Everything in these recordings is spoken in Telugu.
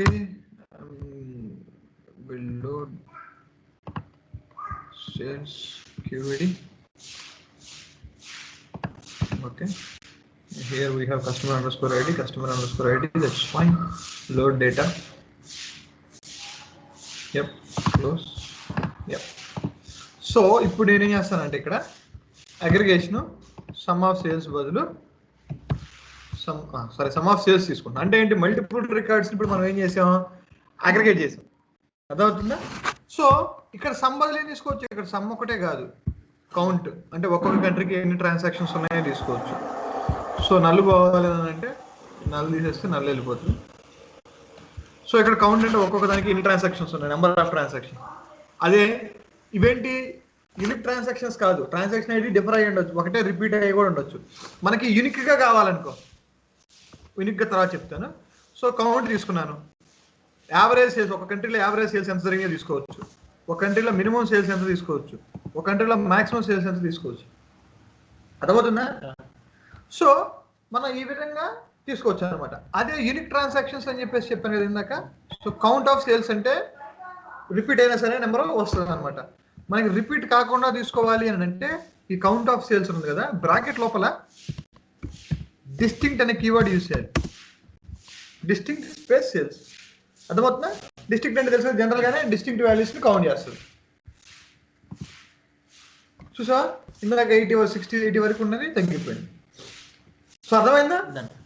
Okay, we'll load sales QAD. Okay, here we have customer underscore ID, that's fine. Load data. Yep, close. Yep. So ఇప్పుడు నేనేం చేస్తానంటే ఇక్కడ అగ్రిగేషన్ సమ్ ఆఫ్ సేల్స్ బదులు సమ్ ఆఫ్ సేల్స్ తీసుకుంటాం. అంటే ఏంటి, మల్టిపుల్ రికార్డ్స్ ఇప్పుడు మనం ఏం చేసాం, అగ్రిగేట్ చేసాం. అర్థమవుతుందా? సో ఇక్కడ సమ్ బదులు ఏం తీసుకోవచ్చు, ఇక్కడ సమ్ ఒకటే కాదు, కౌంట్ అంటే ఒక్కొక్క కంట్రీకి ఎన్ని ట్రాన్సాక్షన్స్ ఉన్నాయో తీసుకోవచ్చు. సో నల్లు పోవాలి అని అంటే నల్లు తీసేస్తే నల్లు వెళ్ళిపోతుంది. సో ఇక్కడ కౌంట్ అంటే ఒక్కొక్క దానికి ఎన్ని ట్రాన్సాక్షన్స్ ఉన్నాయి, నెంబర్ ఆఫ్ ట్రాన్సాక్షన్. అదే ఇవేంటి యూనిక్ ట్రాన్సాక్షన్స్ కాదు, ట్రాన్సాక్షన్ ఐడి డిఫర్ అయ్యి ఉండొచ్చు, ఒకటే రిపీట్ అయ్యి కూడా ఉండొచ్చు. మనకి యూనిక్గా కావాలనుకో, యూనిక్గా తర్వాత చెప్తాను. సో కౌంట్ తీసుకున్నాను, యావరేజ్ సేల్స్, ఒక కంట్రీలో యావరేజ్ సేల్స్ ఎంత జరిగినా తీసుకోవచ్చు, ఒక కంట్రీలో మినిమం సేల్స్ ఎంత తీసుకోవచ్చు, ఒక కంట్రీలో మాక్సిమం సేల్స్ ఎంత తీసుకోవచ్చు. అర్థమవుతుందా? సో మనం ఈ విధంగా తీసుకోవచ్చు అనమాట. అదే యూనిక్ ట్రాన్సాక్షన్స్ అని చెప్పేసి చెప్పాను కదా ఇందాక. సో కౌంట్ ఆఫ్ సేల్స్ అంటే రిపీట్ అయినా సరే నెంబర్ వస్తుంది అనమాట. మనకి రిపీట్ కాకుండా తీసుకోవాలి అని అంటే ఈ కౌంట్ ఆఫ్ సేల్స్ ఉంది కదా, బ్రాకెట్ లోపల డిస్టింక్ట్ అనే కీవర్డ్ యూజ్ చేయాలి. Distinct space sales. అర్థమవుతుందా? డిస్టింక్ట్ అంటే తెలుసు, జనరల్ గానే డిస్టింక్ట్ వాల్యూస్ ని కౌంట్ చేస్తుంది. చూసా, ఇందాక 60 80 వరకు ఉన్నది తగ్గిపోయింది. సో అర్థమైందా?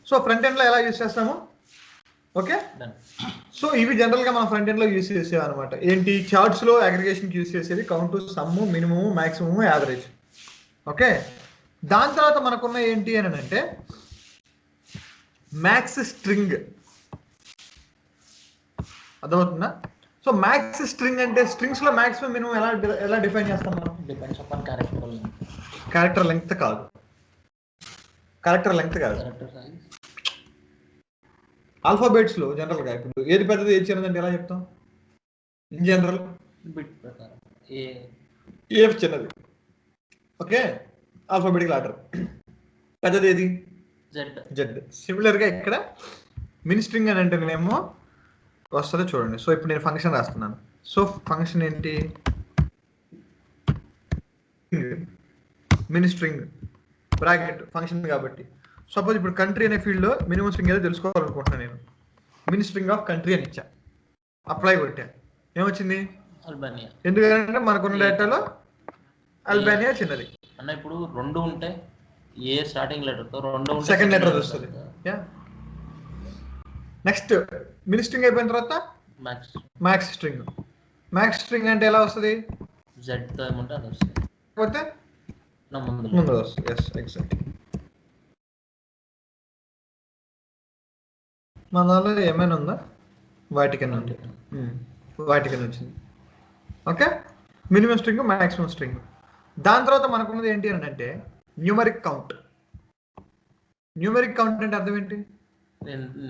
సో ఫ్రంట్ ఎండ్ లో ఎలా యూజ్ చేస్తాము? ఓకే, సో ఇవి జనరల్ గా మనం ఫ్రంట్ ఎండ్ లో యూజ్ చేసేవి అనమాట. ఏంటి, చార్ట్స్ లో అగ్రిగేషన్ యూజ్ చేసేది count, some, minimum, maximum, average. Okay, దాని తర్వాత మనకున్న ఏంటి అని అంటే మ్యాక్స్ స్ట్రింగ్. అర్థమవుతుందా? సో మ్యాక్స్ స్ట్రింగ్ అంటే స్ట్రింగ్స్ లో మాక్సిమం మినిమం ఎలా డిఫైన్ చేస్తాం మనం? డిపెండ్స్ అపాన్ క్యారెక్టర్ లెంగ్త్ కాదు, క్యారెక్టర్ లెంగ్త్ కాదు, ఆల్ఫాబెట్స్ లో జనరల్ గా ఇప్పుడు ఏది పెద్దది ఏది చిన్నదంటే ఎలా చెప్తాం? ఇన్ జనరల్ బిట్ ప్రకారం ఏ చిన్నది. Okay, alphabetical order. పెద్దది ఏది? జెడ్. సిమిలర్ గా ఇక్కడ మిన్ స్ట్రింగ్ అని అంటేనేమో వస్తుందో చూడండి. సో ఇప్పుడు నేను ఫంక్షన్ రాస్తున్నాను. సో ఫంక్షన్ ఏంటి? మిన్ స్ట్రింగ్ బ్రాకెట్ ఫంక్షన్ కాబట్టి. సపోజ్ ఇప్పుడు కంట్రీ అనే ఫీల్డ్ లో మినిమం స్ట్రింగ్ ఏదో తెలుసుకోవాలనుకుంటున్నాను నేను. మిన్ స్ట్రింగ్ ఆఫ్ కంట్రీ అని ఇచ్చా, అప్లై కొట్టా, ఏమొచ్చింది? అల్బేనియా. ఎందుకంటే మనకున్న డేటాలో అల్బేనియా చిన్నది అన్న. ఇప్పుడు రెండు ఉంటే ఏ స్టార్టింగ్ లెటర్ తో రెండు ఉంటే సెకండ్ లెటర్ వస్తుంది. నెక్స్ట్ మిన్ స్ట్రింగ్ అయిపోయిన తర్వాత మ్యాక్స్ స్ట్రింగ్. మ్యాక్స్ స్ట్రింగ్ అంటే ఎలా వస్తుంది? జెడ్ తో ఏమంటే అది వస్తుంది, లేకపోతే ముందు వస్తుంది. Yes, exact. మన దానిలో ఏమైనా ఉందా? వాటికన్ ఉంది, వాటికన్ వచ్చింది. Okay, minimum string, maximum string. దాని తర్వాత మనకున్నది ఏంటి అని అంటే న్యూమరిక్ కౌంట్. న్యూమరిక్ కౌంట్ అంటే అర్థం ఏంటి?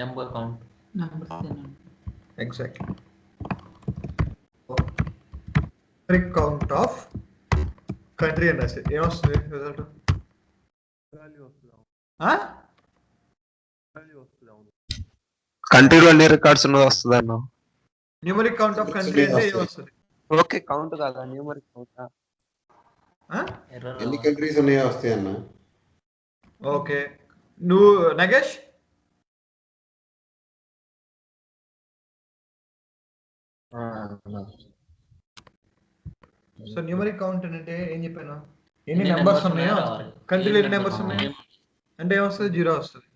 Number count. Exactly. Numeric count of country అని రాసి ఏమొస్తుంది రిజల్ట్? కంట్రీలో ఎన్ని రికార్డ్స్ ఉన్నది వస్తుంది అన్న. న్యూమరిక్ కౌంట్ ఆఫ్ కంట్రీ అంటే ఏమొస్తుంది? ఓకే, కౌంట్ కాదా, న్యూమరిక్ కౌంట్. ఎన్ని కంట్రీస్ ఉన్నాయో వస్తాయి అన్న. ఓకే, నువ్వు నగేష్ సో న్యూమరిక్ కౌంట్ అంటే ఏం చెప్పాను? ఎన్ని నెంబర్స్ ఉన్నాయో, కంట్రీలో ఎన్ని నెంబర్స్ ఉన్నాయో అంటే ఏమొస్తుంది? 0 వస్తుంది.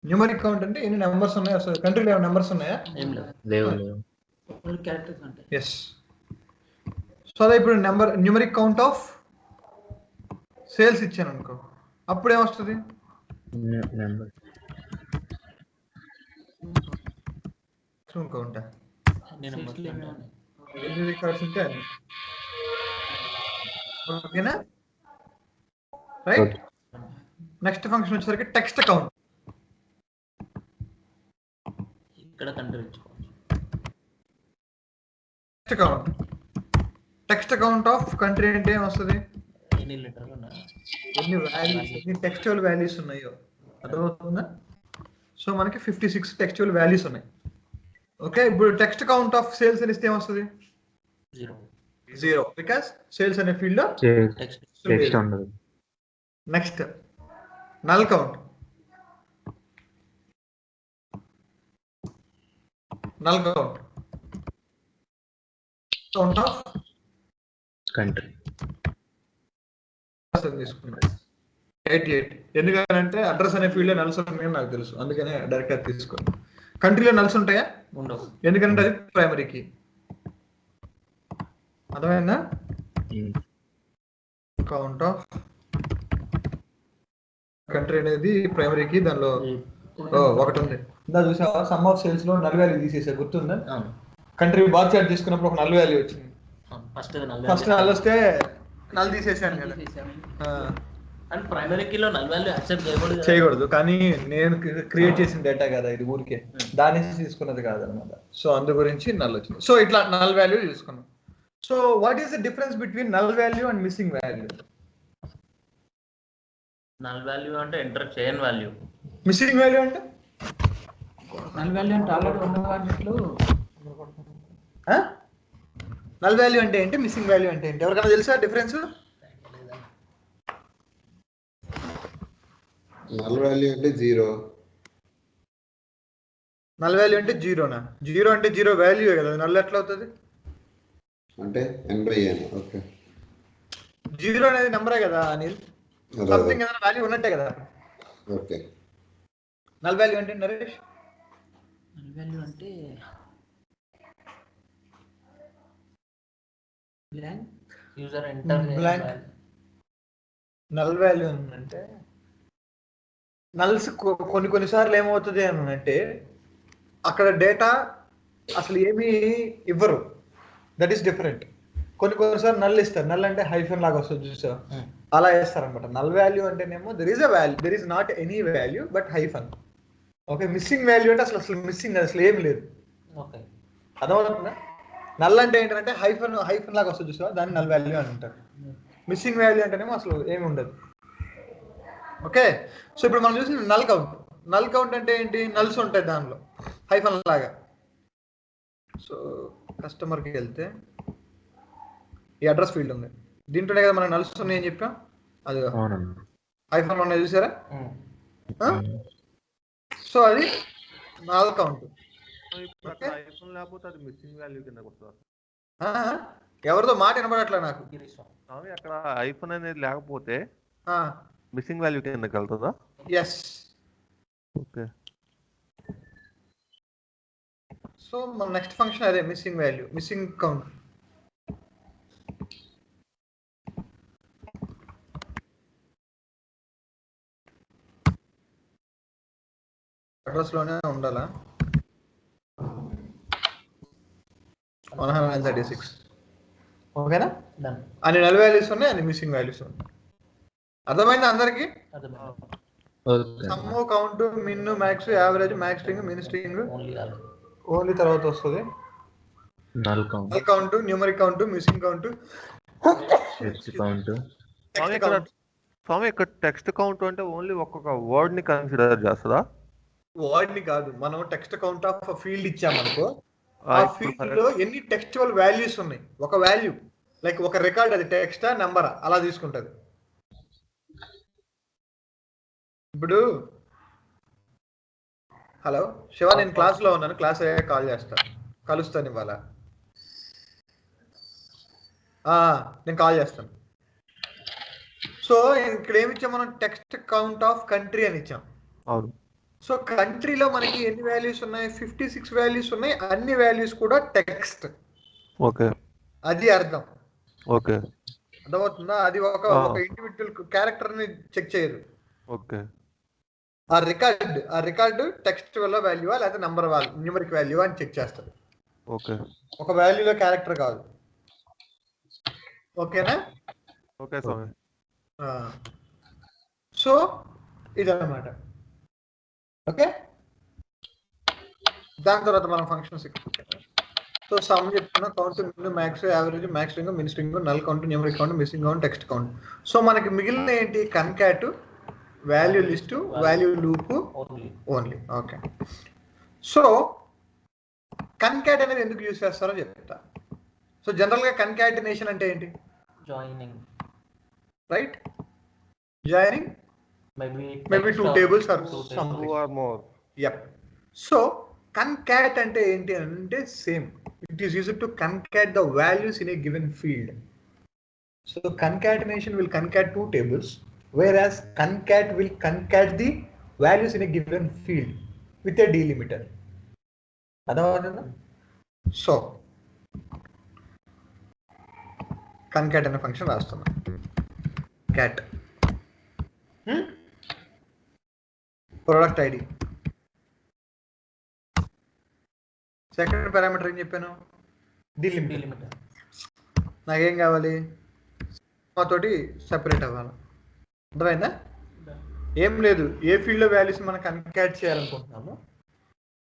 న్యూమరిక్ కౌంట్ అంటే ఎన్ని నెంబర్స్ ఉన్నాయో వస్తుంది. కంట్రీలో ఏమైనా నెంబర్స్ ఉన్నాయా? ఎస్. సో అదే ఇప్పుడు న్యూమరిక్ కౌంట్ ఆఫ్ సేల్స్ ఇచ్చాను అనుకో, అప్పుడు ఏమొస్తుంది? కౌంట్ ఎన్ని రికార్డ్స్ ఉంటే అన్ని. ఓకేనా? రైట్. నెక్స్ట్ ఫంక్షన్ వచ్చేసరికి టెక్స్ట్ కౌంట్. ఇక్కడ country text count. Text count of country అంటే ఏమొస్తుంది? ఎన్ని లెటర్లు ఉన్నాయి, ఎన్ని వాల్యూస్, ఎన్ని టెక్స్చువల్ వాల్యూస్ ఉన్నాయో. అర్థమవుతుందా? సో మనకి 56 టెక్స్చువల్ వాల్యూస్ ఉన్నాయి. ఓకే, ఇప్పుడు టెక్స్ట్ కౌంట్ ఆఫ్ సేల్స్ అని ఇస్తే ఏమొస్తుంది? 0, బికాస్ సేల్స్ అనే ఫీల్డ్ లో టెక్స్ట్ ఉండదు. Next null count. Null count count of country తీసుకున్నాం 88. ఎందుకంటే అడ్రస్ అనే ఫీల్డ్ లో నల్స్ ఉన్నాయని నాకు తెలుసు, అందుకనే డైరెక్ట్ గా తీసుకోండి. కంట్రీలో నల్స్ ఉంటాయా? ఉండవు, ఎందుకంటే అది ప్రైమరీ కీ. అర్థమైందా? కౌంట్ ఆఫ్ కంట్రీ అనేది ప్రైమరీ కీ, దానిలో ఒకటి ఉంది. ఇందా చూసావా, సమ్ ఆఫ్ సేల్స్ లో నల్ వాల్యూ తీసేసా, గుర్తుందా? కంట్రీ బార్ చార్ట్ తీసుకున్నప్పుడు ఒక నల్ వాల్యూ వచ్చింది. ఫస్ట్ నల్ వస్తే నల్ తీసేసాను కదా. అండ్ ప్రైమరీ కీలో నల్ వాల్యూ యాక్సెప్ట్ చేయకూడదు, కానీ నేను క్రియేట్ చేసిన డేటా కదా ఇది, ఊరికే దాని నుంచి తీసుకున్నది కాదనమాట. సో అందు గురించి నల్ వచ్చింది. సో ఇట్లా నల్ వాల్యూ తీసుకున్నాం. So what is the difference between null value and missing value? Null value అంటే ఎంటర్ చేయని వాల్యూ. మిస్సింగ్ వాల్యూ అంటే నల్ వాల్యూ అంటే ఆల్రెడీ ఉన్న వాటిలో. నల్ వాల్యూ అంటే ఏంటి, మిస్సింగ్ వాల్యూ అంటే ఏంటి? ఎవరికైనా తెలుసా డిఫరెన్స్? నల్ వాల్యూ అంటే 0. నల్ వాల్యూ అంటే జీరోనా? జీరో అంటే జీరో వాల్యూ కదా, నల్ ఎట్లా అవుతుంది? అంటే n/n. ఓకే, జీరో అనేది నెంబరే కదా అనిల్, సంథింగ్ ఏదైనా వాల్యూ ఉన్నట్టే కదా. ఓకే, నల్ వాల్యూ అంటే నరేష్? నల్ వాల్యూ అంటే blank, user enter blank. Null value అంటే నల్స్ కొన్నిసార్లు ఏమవుతుంది అని అంటే అక్కడ డేటా అసలు ఏమీ ఇవ్వరు, దట్ ఈస్ డిఫరెంట్. కొన్నిసార్లు నల్ ఇస్తారు, నల్ అంటే హైఫన్ లాగా వస్తుంది చూసా, అలా వేస్తారనమాట. నల్ వాల్యూ అంటేనేమో there is a value, there is not any value but hyphen. Okay, missing value అంటే అసలు మిస్సింగ్ అసలు ఏం లేదు. ఓకే, అర్థమవుతుందా? నల్ అంటే ఏంటంటే హైఫన్ లాగా వస్తుంది చూసా, దాన్ని నల్ వాల్యూ అని అంటారు. మిస్సింగ్ వాల్యూ అంటేనేమో అసలు ఏమి ఉండదు. ఓకే, సో ఇప్పుడు మనం చూసిన నల్ కౌంట్. నల్ కౌంట్ అంటే ఏంటి? నల్స్ ఉంటాయి దానిలో హైఫన్ లాగా. సో కస్టమర్కి వెళ్తే ఈ అడ్రస్ ఫీల్డ్ ఉంది, దీంట్లోనే కదా మనం నల్స్ ఉన్నాయని చెప్పాం. అది హైఫన్ ఉన్నాయి చూసారా? సో అది నల్ కౌంట్. లేకపోతే అది మిస్సింగ్ వాల్యూ కింద వస్తుంది. ఎవరితో మాట వినబడట్లా నాకు. అక్కడ ఐఫోన్ అనేది లేకపోతే మిస్సింగ్ వాల్యూ కిందకి వెళ్తుందా? ఎస్. ఓకే, సో మన నెక్స్ట్ ఫంక్షన్ అదే missing value, missing count. Address లోనే ఉండాలా? 136. ఓకేనా? అన్ని నల్ వాల్యూస్ ఉన్నాయి, అన్ని మిస్సింగ్ వాల్యూస్ ఉన్నాయి. అర్థమైందా అందరికి? Sum, count, min, max, average, max string, min string only తర్వాత వస్తుంది. Null count, numeric count, missing count, text count. స్వామి ఇక్కడ టెక్స్ట్ కౌంట్ అంటే ఓన్లీ ఒక్కొక్క వర్డ్ ని కన్సిడర్ చేస్తుందా? వర్డ్ ని కాదు, మనం టెక్స్ట్ కౌంట్ ఆఫ్ ఫీల్డ్ ఇచ్చామనుకో, ఆ ఫీల్డ్ లో ఎన్ని టెక్స్చువల్ వాల్యూస్ ఉన్నాయి, ఒక వాల్యూ లైక్ ఒక రికార్డ్, అది టెక్స్టా నెంబరా అలా తీసుకుంటది. ఇప్పుడు హలో శివ, నేను క్లాస్ లో ఉన్నాను, క్లాస్ అయ్యాక కాల్ చేస్తా, కలుస్తాను ఇవాళ. నేను కాల్ చేస్తాను. సో ఇక్కడ ఏమి ఇచ్చాం మనం? టెక్స్ట్ కౌంట్ ఆఫ్ కంట్రీ అని ఇచ్చాం. అవును. సో కంట్రీలో మనకి ఎన్ని వాల్యూస్ ఉన్నాయి? 56 వాల్యూస్ ఉన్నాయి, అన్ని వాల్యూస్ కూడా టెక్స్ట్. ఓకే, అది అర్థం. ఓకే, అర్థమవుతుందా? అది ఒక ఇండివిజువల్ క్యారెక్టర్ ని చెక్ చేయదు. ఓకే, ఆ రికార్డు టెక్స్ట్ వల్ల వాల్యూవా లేకపోతే నంబర్ వాల్యూ, న్యూమరిక్ వాల్యూ అని చెక్ చేస్తారు. ఓకే, ఒక వాల్యూలో క్యారెక్టర్ కాదు. ఓకేనా? ఓకే స్వామి. సో ఇదన్నమాట. ఓకే, దాని తర్వాత మనం ఫంక్షన్స్. సో సమ్ చెప్తున్నా, count, min, max, average, max string, min string, null count, numeric count, missing count, text count. So మనకి మిగిలిన ఏంటి? Concat, value list, value loop only. Only. Okay. So concat అనేది ఎందుకు యూజ్ చేస్తారో చెప్తా. సో జనరల్గా కన్కాటినేషన్ అంటే ఏంటి? Joining, right? Joining maybe two tables or something. 2 or more. Yup. So concat అంటే ఏంటి అంటే same, it is used to concat the values in a given field. So concatenation will concat two tables, whereas concat will concat the values in a given field with a delimiter. అర్థమవుతుందా? సో concat అనే ఫంక్షన్ రాస్తున్నా. cat product ID, second parameter ఏం చెప్పాను? డిలిమిటర్. నాకేం కావాలి? తోటి సెపరేట్ అవ్వాలి. అర్థమైందా? ఏం లేదు, ఏ ఫీల్డ్లో వాల్యూస్ మనం కన్కాట్ చేయాలనుకుంటున్నాము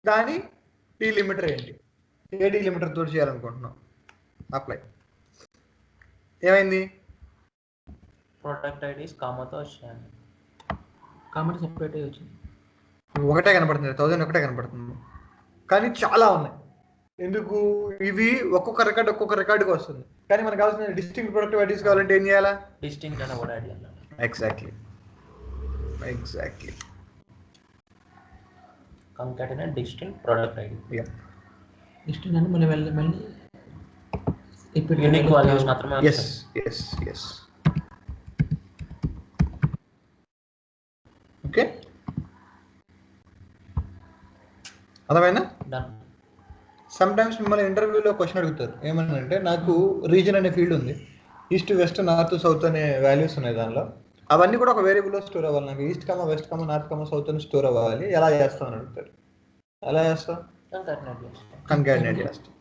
దాని డీలిమిటర్ ఏంటి, ఏ డీలిమిటర్ తోటి చేయాలనుకుంటున్నాం. అప్లై. ఏమైంది? ప్రొడక్ట్ ఐడీస్ కామాతో వచ్చాను, కామా సెపరేట్ అయ్యి వచ్చింది. ఒకటే కనపడుతుంది, 1000 ఒకటే కనపడుతుంది, కానీ చాలా ఉన్నాయి. ఎందుకు? ఇవి ఒక్కొక్క రికార్డుకి వస్తుంది, కానీ మనకు కావాల్సిన డిస్టింక్ట్ ప్రొడక్ట్ ఐడీస్ కావాలంటే ఏం చేయాలా? డిస్టింక్ట్ అనే కూడా యాడ్ చేయాలి. Exactly. Concatenate distinct product ID. Distinct అంటే మళ్ళీ యూనిక్ వాల్యూస్ మాత్రమే. yes. ఓకే, అర్థమైందా? డన్. సమ్ టైమ్స్ మిమ్మల్ని ఇంటర్వ్యూలో క్వశ్చన్ అడుగుతారు, ఏమన్నా అంటే నాకు రీజన్ అనే ఫీల్డ్ ఉంది, ఈస్ట్ వెస్ట్ నార్త్ సౌత్ అనే వాల్యూస్ ఉన్నాయి దానిలో, అవన్నీ కూడా ఒక వేరియబుల్లో స్టోర్ అవ్వాలి. నాకు east comma west comma north comma south అని స్టోర్ అవ్వాలి. ఎలా చేస్తావు అని అడుగుతారు. ఎలా చేస్తావు? కన్కాటినేట్ చేస్తాం.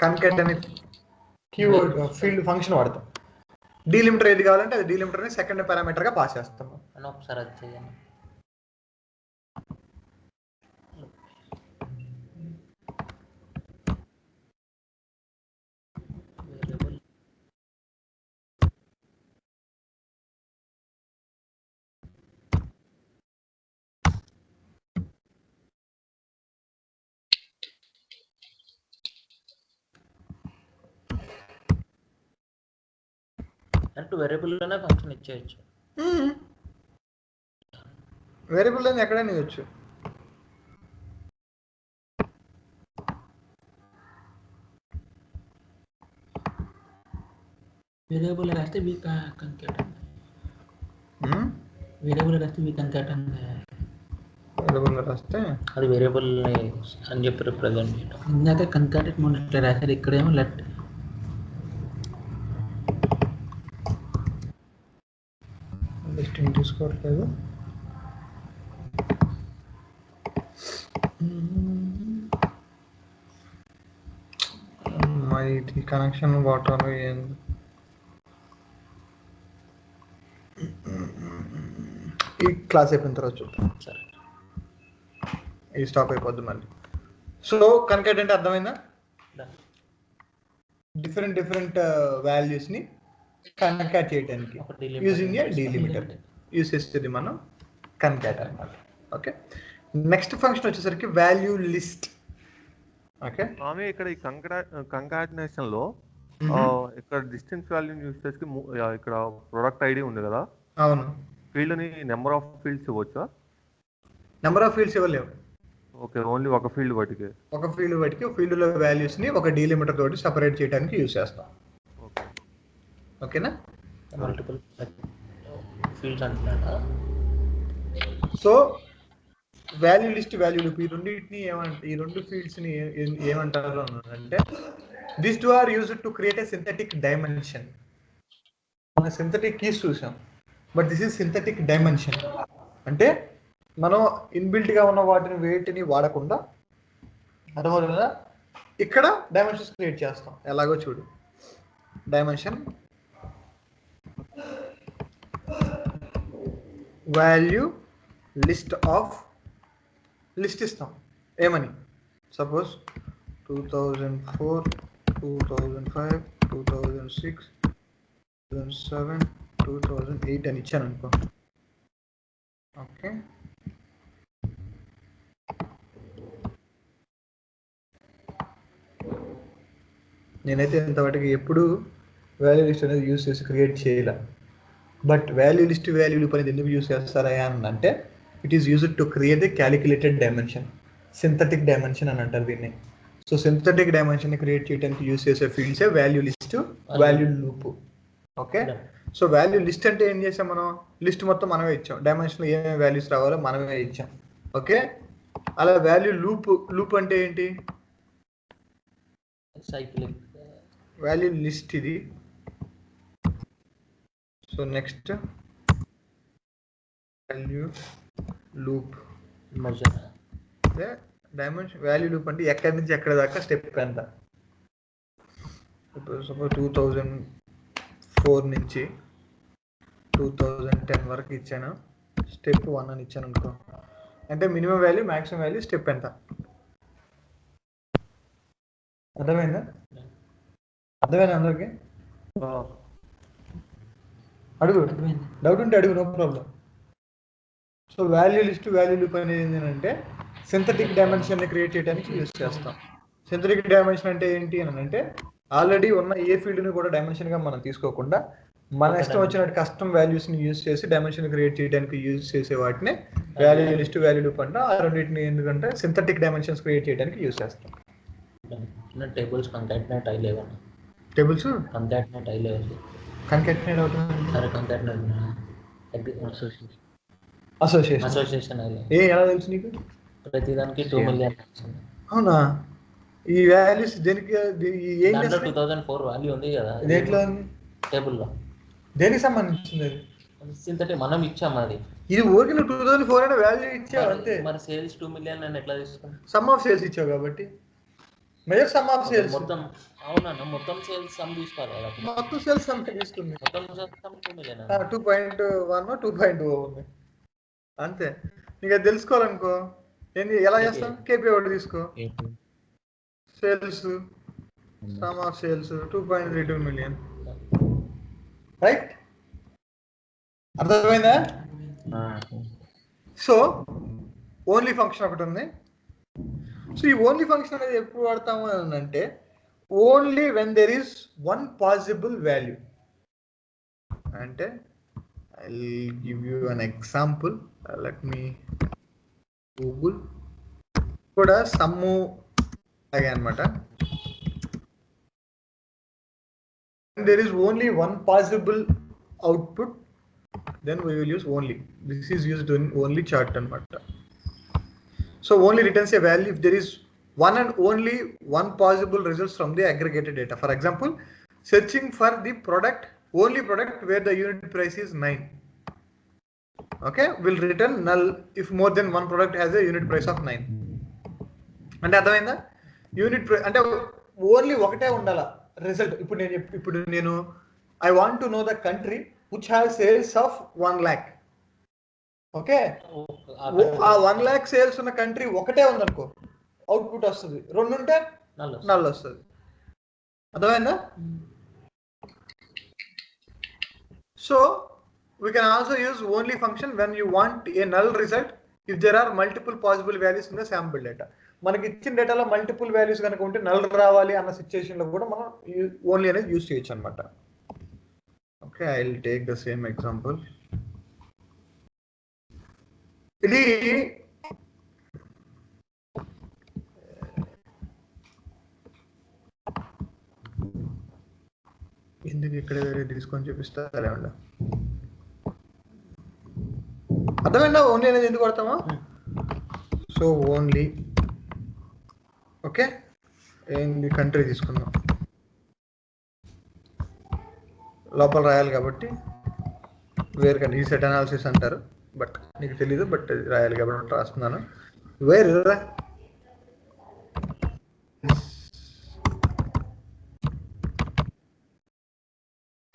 కన్కాట్ అనే కీవర్డ్ ఫీల్డ్ ఫంక్షన్ వాడతాం. డీలిమిటర్ ఏది కావాలంటే అది డీలిమిటర్ని సెకండ్ పారామీటర్గా పాస్ చేస్తాం. అని ఒకసారి అది చేయండి. డైరెక్ట్ వేరియబుల్లోనే ఫంక్షన్ ఇచ్చేయచ్చు. వేరియబుల్ అని ఎక్కడైనా ఇవ్వచ్చు. వేరియబుల్ రాస్తే వి కన్కాట్ అండి. వేరియబుల్ రాస్తే వి కన్కాట్ అండి. వేరియబుల్ రాస్తే అది వేరియబుల్ అని చెప్పి రిప్రజెంట్ చేయడం. ఇందాక కన్కాటెడ్ మోడ్ ఇట్లా రాశారు, ఇక్కడేమో లెట్. లిస్టింగ్ తీసుకోవట్లేదు. మరి ఇది కనెక్షన్ వాటర్ ఏంది? ఈ క్లాస్ అయిపోయిన తర్వాత చూద్దాం. సరే, ఈ స్టాప్ అయిపోద్ది మళ్ళీ. సో కన్కాట్ అంటే అర్థమైందా? డిఫరెంట్ వాల్యూస్ని కన్కాట్ చేయడానికి యూజింగ్ ఏ డీలిమిటర్ యూజ్ చేస్తుంది మనం కన్కాట్ అన్నమాట. ఓకే, నెక్స్ట్ ఫంక్షన్ వచ్చేసరికి వాల్యూ లిస్ట్. ఓకే, స్వామి ఇక్కడ ఈ కంకాటినేషన్ లో ఇక్కడ డిస్టెన్స్ వాల్యూని యూజ్ చేసి ఇక్కడ ప్రొడక్ట్ ఐడి ఉంది కదా, అవును. ఫీల్డ్ ని నెంబర్ ఆఫ్ ఫీల్డ్స్ ఇవ్వచ్చా? నెంబర్ ఆఫ్ ఫీల్డ్స్ ఇవ్వలేవు. ఓకే, ఓన్లీ ఒక ఫీల్డ్ బట్టికి. ఒక ఫీల్డ్ బట్టికి ఫీల్డ్లో వాల్యూస్ని ఒక డీలిమిటర్ తోటి సపరేట్ చేయడానికి యూజ్ చేస్తాం. ఓకేనా? మల్టిపుల్ ఫీల్డ్స్ అంటున్నాడా? So value list, value loop, ఈ రెండింటిని ఈ రెండు ఫీల్డ్స్ని ఏమంటారు అంటే this two are used to create a synthetic dimension. మన సింథటిక్ కీస్ చూసాం, but this is synthetic dimension. అంటే మనం ఇన్బిల్ట్గా ఉన్న వాటిని వేటిని వాడకుండా, అర్థమవుతుంది కదా, ఇక్కడ డైమెన్షన్స్ క్రియేట్ చేస్తాం. ఎలాగో చూడు, dimension value list of list ఇస్తాం. ఏమని? సపోజ్ 2004, 2005, 2006, 2007, 2008 అని ఇచ్చాను అనుకో. ఓకే, నేనైతే ఇంతవరకు ఎప్పుడు వాల్యూ లిస్ట్ అనేది యూస్ చేసి క్రియేట్ చేయాల. But value list value loop అనేది ఎందుకు యూస్ చేస్తారా అని అంటే it is used to create the calculated dimension, synthetic dimension అని అంటారు దీన్ని. సో సింథటిక్ డైమెన్షన్ ని క్రియేట్ చేయడానికి యూస్ చేసే ఫీల్డ్సే value list, value loop. Okay, so value list అంటే ఏం చేసాం మనం, లిస్ట్ మొత్తం మనమే ఇచ్చాం, డైమెన్షన్ ఏమేమి వాల్యూస్ రావాలో మనమే ఇచ్చాం. ఓకే, అలా వాల్యూ లూప్ అంటే ఏంటి, సైక్లిక్ వాల్యూ లిస్ట్ ఇది. So next value loop measure. Dimension value loop అంటే ఎక్కడి నుంచి ఎక్కడ దాకా స్టెప్ ఎంత. ఇప్పుడు సపోజ్ 2004 నుంచి 2010 వరకు ఇచ్చాను, స్టెప్ 1 అని ఇచ్చాను అనుకో, అంటే minimum value maximum value step ఎంత. అర్థమైందా అందరికి? అడుగు, డౌట్ ఉంటే అడుగు, no problem. So value list value loop అనేది ఏంటంటే సింథటిక్ డైమెన్షన్ ని క్రియేట్ చేయడానికి యూజ్ చేస్తాం. సింథటిక్ డైమెన్షన్ అంటే ఏంటి అని అంటే ఆల్రెడీ ఉన్న ఏ ఫీల్డ్ ని కూడా డైమెన్షన్ గా మనం తీసుకోకుండా మన ఇష్టం వచ్చినట్టు కస్టమ్ వాల్యూస్ ని యూజ్ చేసి డైమెన్షన్ క్రియేట్ చేయడానికి యూజ్ చేసే వాటిని వాల్యూ లిస్ట్ వాల్యూ లూప్ అంటే ఆ రెండింటిని ఎందుకంటే సింథటిక్ డైమెన్షన్స్ క్రియేట్ చేయడానికి యూజ్ చేస్తాం. టేబుల్స్ కంకాటినేట్ అయ్యలేవు, టేబుల్స్ కంకాటినేట్ అయ్యలేవు. కన్కాటినేట్ అవుతుంది, సరే కంకాటినేట్ అసోసియేషన్ అసోసియేషన్ అయ్యలేదు. ఎలా తెలుసు నీకు? ప్రతిదానికి 2 మిలియన్ వచ్చింది. అవునా? ఈ వాల్యూస్ దేనికి ఏం దాంట్లో చేస్తాయి? 2004 వాల్యూ ఉంది కదా దేంట్లో ఉంది? టేబుల్లో. దేనికి సంబంధించింది అది? సింథటిక్ మనం ఇచ్చాం అది. ఇది ఊరికి నువ్వు 2004 అనే వాల్యూ ఇచ్చావు అంతే. మరి సేల్స్ 2 మిలియన్ అని ఎట్లా తీసుకున్నాం? సమ్ ఆఫ్ సేల్స్ ఇచ్చావు కాబట్టి మెజర్ సమ్ ఆఫ్ సేల్స్. మొత్తం అవునన్నా, మొత్తం సేల్స్ సమ్ తీసుకోవాలి కదా. మొత్తం సేల్స్ సమ్ తీసుకుంది. మొత్తం సమ్ 2 మిలియన్ 2.1 2.2 ఉంది అంతే. నీకు అది తెలుసుకోవాలనుకో ఏంది, ఎలా చేస్తాం? కేపీఐ ఒకటి తీసుకో, sales some of sales 2.32 million, right? అర్థమైందా? సో ఓన్లీ ఫంక్షన్ ఒకటి ఉంది. సో ఈ ఓన్లీ ఫంక్షన్ అనేది ఎప్పుడు వాడతాము అని అంటే only when there is one possible value. అంటే I will give you an example, let me Google కూడా సమ్ము అలాగే అనమాట. There is only one possible output, then we will use only. This is used in only chart anamata. So only returns a value if there is one and only one possible results from the aggregated data. For example, searching for the product, only product where the unit price is 9, okay, will return null if more than one product has a unit price of 9. అంటే అర్థమైందా? యూనిట్ అంటే ఓన్లీ ఒకటే ఉండాల రిజల్ట్. ఇప్పుడు నేను I want to know the country which has sales of 1 lakh. Okay, ఆ 1 lakh సేల్స్ ఉన్న కంట్రీ ఒకటే ఉందనుకో, అవుట్పుట్ వస్తుంది. 2 ఉంటే నల్ వస్తుంది. అర్థమైందా? So we can also use only function when you want a null result if there are multiple possible values in the sample data. మనకి ఇచ్చిన డేటాలో మల్టిపుల్ వాల్యూస్ కనుక ఉంటే నల్ రావాలి అన్న సిచ్యుయేషన్ లో కూడా మనం ఓన్లీ అనేది యూజ్ చేయొచ్చు అనమాట. Okay, I'll take the same example. ఇది ఎందుకు ఇక్కడ వేరే తీసుకొని చూపిస్తా? అర్థమైందా? ఓన్లీ అనేది ఎందుకు కొడతామా? సో ఓన్లీ ఓకే, ఏంది కంట్రీ తీసుకుందాం, లోపల రాయాలి కాబట్టి వేర్ కంటే ఈ సెట్ అనాలిసిస్ అంటారు, బట్ నీకు తెలీదు, బట్ రాయాలి కాబట్టి రాస్తున్నాను. Where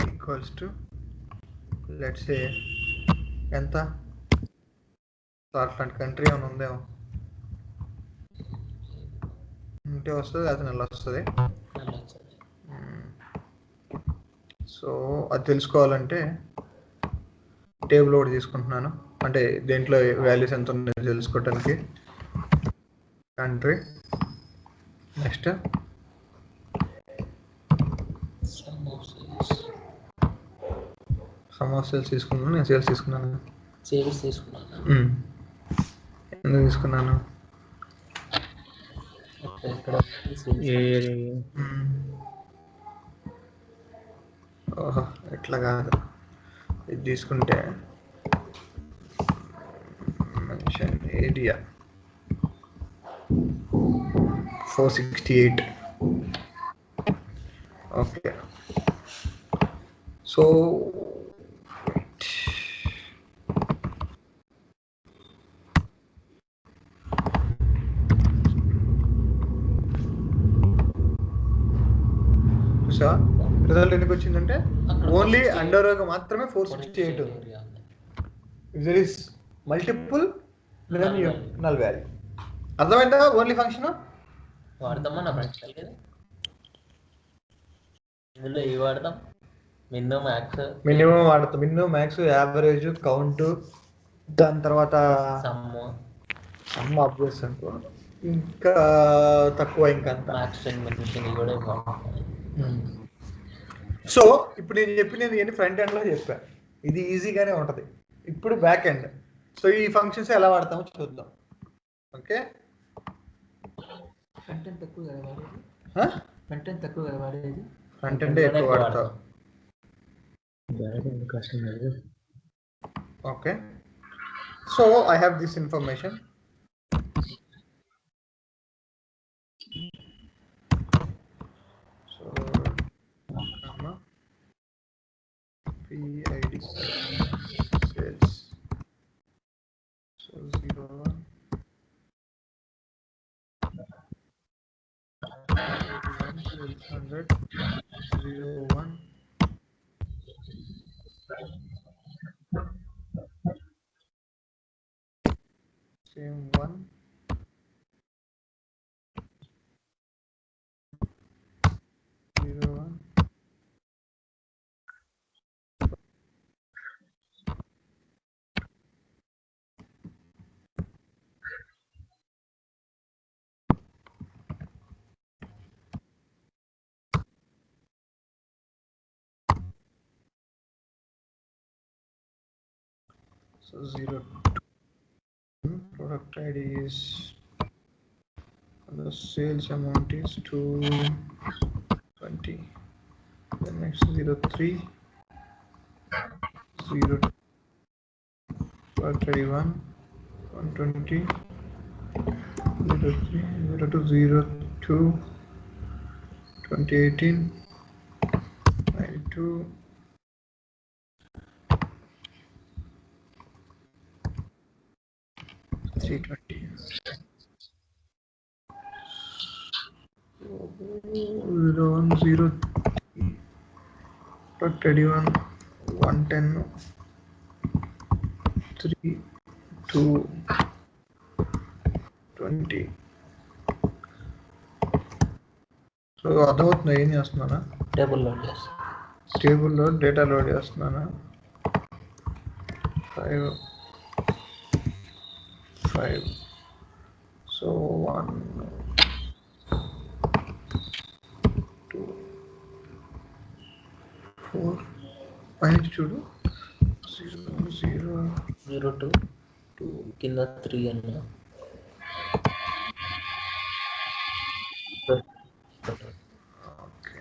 equals to let's say ఎంత, అట్లాంటి కంట్రీ ఏమైనా ఉందేమో ఉంటే వస్తుంది, అది నెల వస్తుంది. సో అది తెలుసుకోవాలంటే టేబుల్ ఒకటి తీసుకుంటున్నాను. అంటే దేంట్లో వాల్యూస్ ఎంత ఉన్నాయో తెలుసుకోవటానికి. Country next some of sales తీసుకున్నాను. నేను సేల్స్ తీసుకున్నాను. సేల్స్ తీసుకున్నాను. ఎందుకు తీసుకున్నాను? ఇక్కడ ఓహో ఎట్లా కాదు, ఇది తీసుకుంటే mention area 468. Okay so result ఎందుకు వచ్చిందంటే ఓన్లీ అండర్ మాత్రమే 468 ఉంది. If there is multiple null value. అర్థమైందా? ఓన్లీ ఫంక్షన్ వాడదామా నా ఫ్రెండ్స్ ఇందులో ఏ వాడదాం? మినిమం మ్యాక్స్, మినిమం వాడతాం. మినిమం మ్యాక్స్, యావరేజ్, కౌంట్, దాని తర్వాత సమ్ ఆబ్వియస్ అనుకో, ఇంకా తక్కువ ఇంకా అంత మ్యాక్స్ కూడా సో ఇప్పుడు నేను చెప్పినది ఏంటి, ఫ్రంట్ ఎండ్ లో చెప్పా. ఇది ఈజీగానే ఉంటది. ఇప్పుడు బ్యాక్ ఎండ్. సో ఈ ఫంక్షన్స్ ఎలా వాడతామో చూద్దాం. ఓకే ఫ్రంట్ ఎండ్ తక్కువ కదా వాడేది. ఫ్రంట్ ఎండ్ తక్కువ కదా వాడేది. ఫ్రంట్ ఎండ్ ఎక్కువ వాడతావు. కష్టం లేదు. Okay so I have this information. So PID sales. So 01 100 01 same one 01 so 02 product ID is, the sales amount is 220. The next 03 0 product ID 120 03 02 2018 92 320 01 product ID 110 3 2 20. So అర్థమవుతుంది ఏం చేస్తున్నానా? టేబుల్లో డేటా లోడ్ చేస్తున్నానా? 5 సో 1 2 4 పైన చూడు 02 కింద 3 అన్న. ఓకే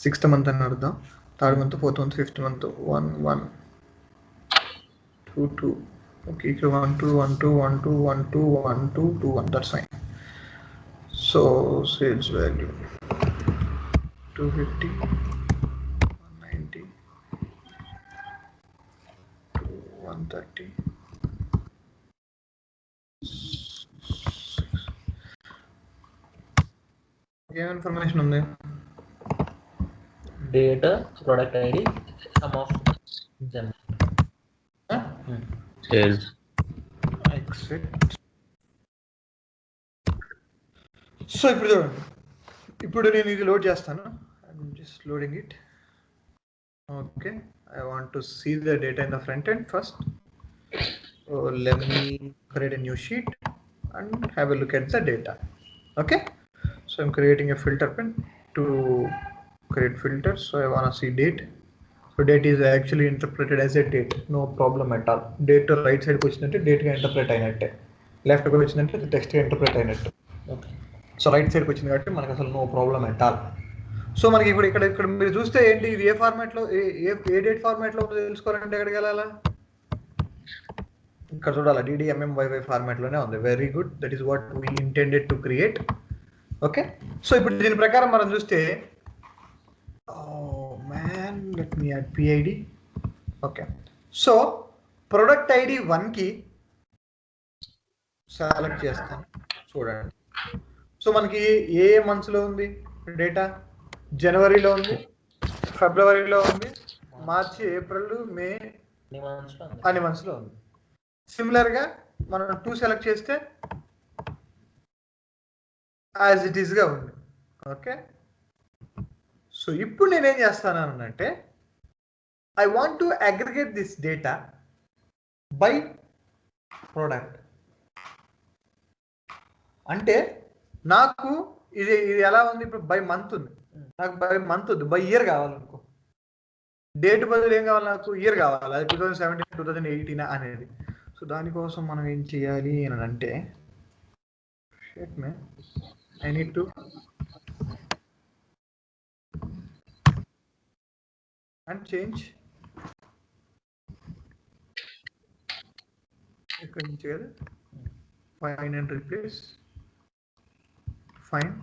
6th మంత్ అని అర్థం. 3rd month, 4th month, 5th month 1 1 2 2. Okay, ఇక్కడ 1 2 1 2 1 2 1 2 1 2 2 1. That's fine. So sales value 250 190 130 ఏం ఇన్ఫర్మేషన్ ఉంది? Date, product ID, some of sales. So ఇప్పుడు చూడండి, ఇప్పుడు నేను ఇది లోడ్ చేస్తాను. I'm just loading it. Okay, I want to see the data in the front end first. So let me create a new sheet and have a look at the data. Okay, so I'm creating a filter pen to create filters. So I want to see date. So date is actually interpreted as a date, no problem at all. Date to right side వచ్చిందంటే date గా interpret అయినట్టే, left గా వచ్చిందంటే text గా interpret అయినట్టు. ఓకే. సో రైట్ సైడ్కి వచ్చింది కాబట్టి మనకు అసలు no problem at all. So మనకి ఇప్పుడు ఇక్కడ మీరు చూస్తే ఏంటి, ఇది ఏ ఫార్మాట్లో ఏ డేట్ ఫార్మాట్లో ఉందో తెలుసుకోవాలంటే ఎక్కడికి వెళ్ళాలా, ఇక్కడ చూడాలి, DDMMYY ఫార్మాట్లోనే ఉంది. Very good, that is what we intended to create. Okay, so ఇప్పుడు దీని ప్రకారం మనం చూస్తే man let me add PID. Okay, so product ID 1కి సెలెక్ట్ చేస్తాను. చూడండి, సో మనకి ఏ మంత్స్లో ఉంది డేటా, జనవరిలో ఉంది, ఫిబ్రవరిలో ఉంది, మార్చి, ఏప్రిల్, మే అన్ని మంత్స్లో ఉంది. సిమిలర్గా మనం 2 సెలెక్ట్ చేస్తే యాజ్ ఇట్ ఈస్గా ఉంది. ఓకే, సో ఇప్పుడు నేనేం చేస్తాను అంటే I want to aggregate this data by product. అంటే నాకు ఇది ఎలా ఉంది, ఇప్పుడు బై మంత్ ఉంది, నాకు బై మంత్ వద్దు, బై ఇయర్ కావాలనుకో. డేట్ బదులు ఏం కావాలి, నాకు ఇయర్ కావాలి, అది 2017 2018 అనేది. సో దానికోసం మనం ఏం చేయాలి అని అంటే I need to and change ఇక్కడ నుంచి కదా, ఫైండ్ అండ్ రీప్లేస్, ఫైన్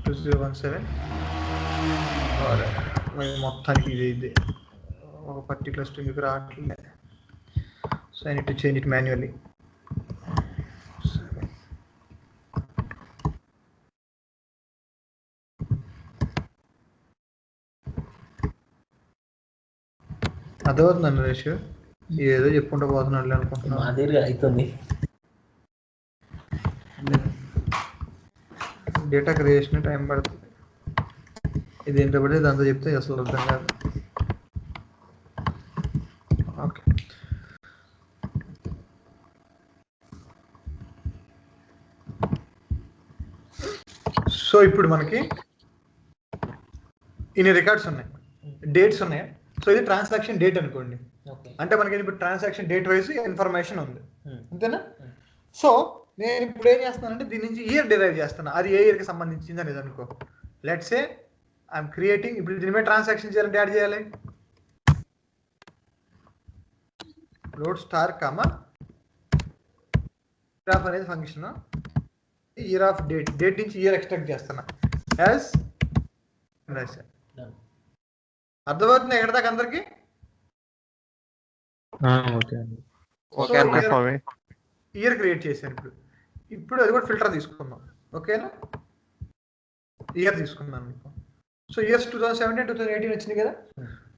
2017 మొత్తానికి ఇది ఒక పర్టికులర్ స్ట్రింగ్కి రావట్లే. So I need to change it manually. అర్థమవుతుంది నరేష్, ఏదో చెప్పుకుంటూ పోతున్నాడు అనుకుంటున్నాను. మాదిరిగా అవుతుంది. డేటా క్రియేషన్ టైం పడుతుంది, ఇది ఎంత పడితే దాంతో చెప్తే అసలు అర్థం కాదు. ఓకే, సో ఇప్పుడు మనకి ఇన్ని రికార్డ్స్ ఉన్నాయి, డేట్స్ ఉన్నాయి. సో ఇది ట్రాన్సాక్షన్ డేట్ అనుకోండి, అంటే మనకి ఇప్పుడు ట్రాన్సాక్షన్ డేట్ వైజ్ ఇన్ఫర్మేషన్ ఉంది, అంతేనా. సో నేను ఇప్పుడు ఏం చేస్తున్నానంటే దీని నుంచి ఇయర్ డిరైవ్ చేస్తాను, అది ఏ ఇయర్కి సంబంధించింది అనేది అనుకో. లెట్స్ సే ఐఎమ్ క్రియేటింగ్, ఇప్పుడు దీని మీద ట్రాన్సాక్షన్ చేయాలంటే యాడ్ చేయాలి load star comma year of అనేది function, year of date, date నుంచి ఇయర్ ఎక్స్ట్రాక్ట్ చేస్తున్నా యాజ్. అర్థమవుతుంది ఎక్కడ దాకా అందరికి? ఇయర్ క్రియేట్ చేశాను, ఇప్పుడు అది కూడా ఫిల్టర్ తీసుకుందాం. ఓకేనా, ఇయర్ తీసుకున్నాను మీకు. సో ఇయర్స్ 2017 2018 వచ్చింది కదా.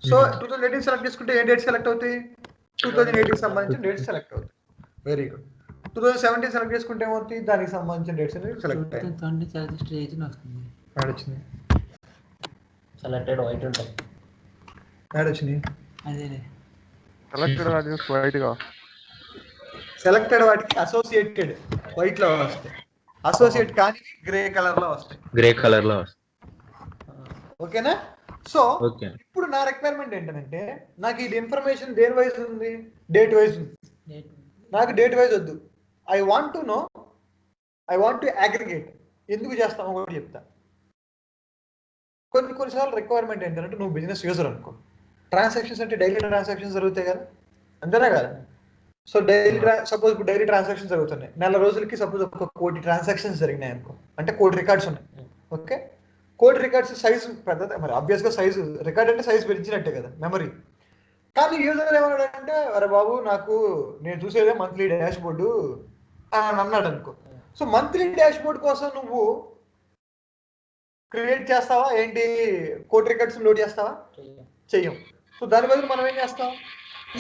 సో 2018 సెలెక్ట్ చేసుకుంటే ఏ డేట్ సెలెక్ట్ అవుతాయి, 2018కి సంబంధించిన డేట్స్ సెలెక్ట్ అవుతాయి. Very good. 2017 సెలెక్ట్ చేసుకుంటే ఏమవుతాయి, దానికి సంబంధించిన డేట్స్ అనేవి సెలెక్ట్ అయ్యాయి. యాడ్ వచ్చింది, సెలెక్టెడ్ వైట్ ఉంటాయి, యాడ్ వచ్చింది, సెలెక్టెడ్ వాటికి అసోసియేటెడ్ వైట్ లో వస్తాయి, అసోసియేట్ కానీ గ్రే కలర్ లో వస్తాయి. ఓకేనా. సో ఇప్పుడు నా రిక్వైర్మెంట్ ఏంటంటే నాకు ఇది ఇన్ఫర్మేషన్ దేని వైజ్ ఉంది, డేట్ వైజ్ ఉంది. నాకు డేట్ వైజ్ వద్దు, I want to know, I want to aggregate. ఎందుకు చేస్తామో కూడా చెప్తా. కొన్నిసార్లు రిక్వైర్మెంట్ ఏంటంటే నువ్వు బిజినెస్ యూజర్ అనుకో, ట్రాన్సాక్షన్స్ అంటే డైలీ ట్రాన్సాక్షన్స్ జరుగుతాయి కదా, అంతేనా కదా. సో సపోజ్ ఇప్పుడు డైలీ ట్రాన్సాక్షన్స్ జరుగుతున్నాయి, నెల రోజులకి సపోజ్ ఒక 1 కోటి ట్రాన్సాక్షన్స్ జరిగినాయి అనుకో, అంటే 1 కోటి రికార్డ్స్ ఉన్నాయి. ఓకే, 1 కోటి రికార్డ్స్ సైజు పెద్దది, మరి ఆబ్వియస్గా సైజు రికార్డ్ అంటే సైజు పెంచినట్టే కదా మెమరీ. కానీ యూజర్ ఏమన్నాడంటే అరే బాబు నాకు నేను చూసేదే మంత్లీ డాష్ బోర్డు అని అన్నాడు అనుకో. సో మంత్లీ డాష్ బోర్డ్ కోసం నువ్వు క్రియేట్ చేస్తావా ఏంటి, 1 కోటి రికార్డ్స్ లోడ్ చేస్తావా? చెయ్యం. సో దాని బదులు మనం ఏం చేస్తాం,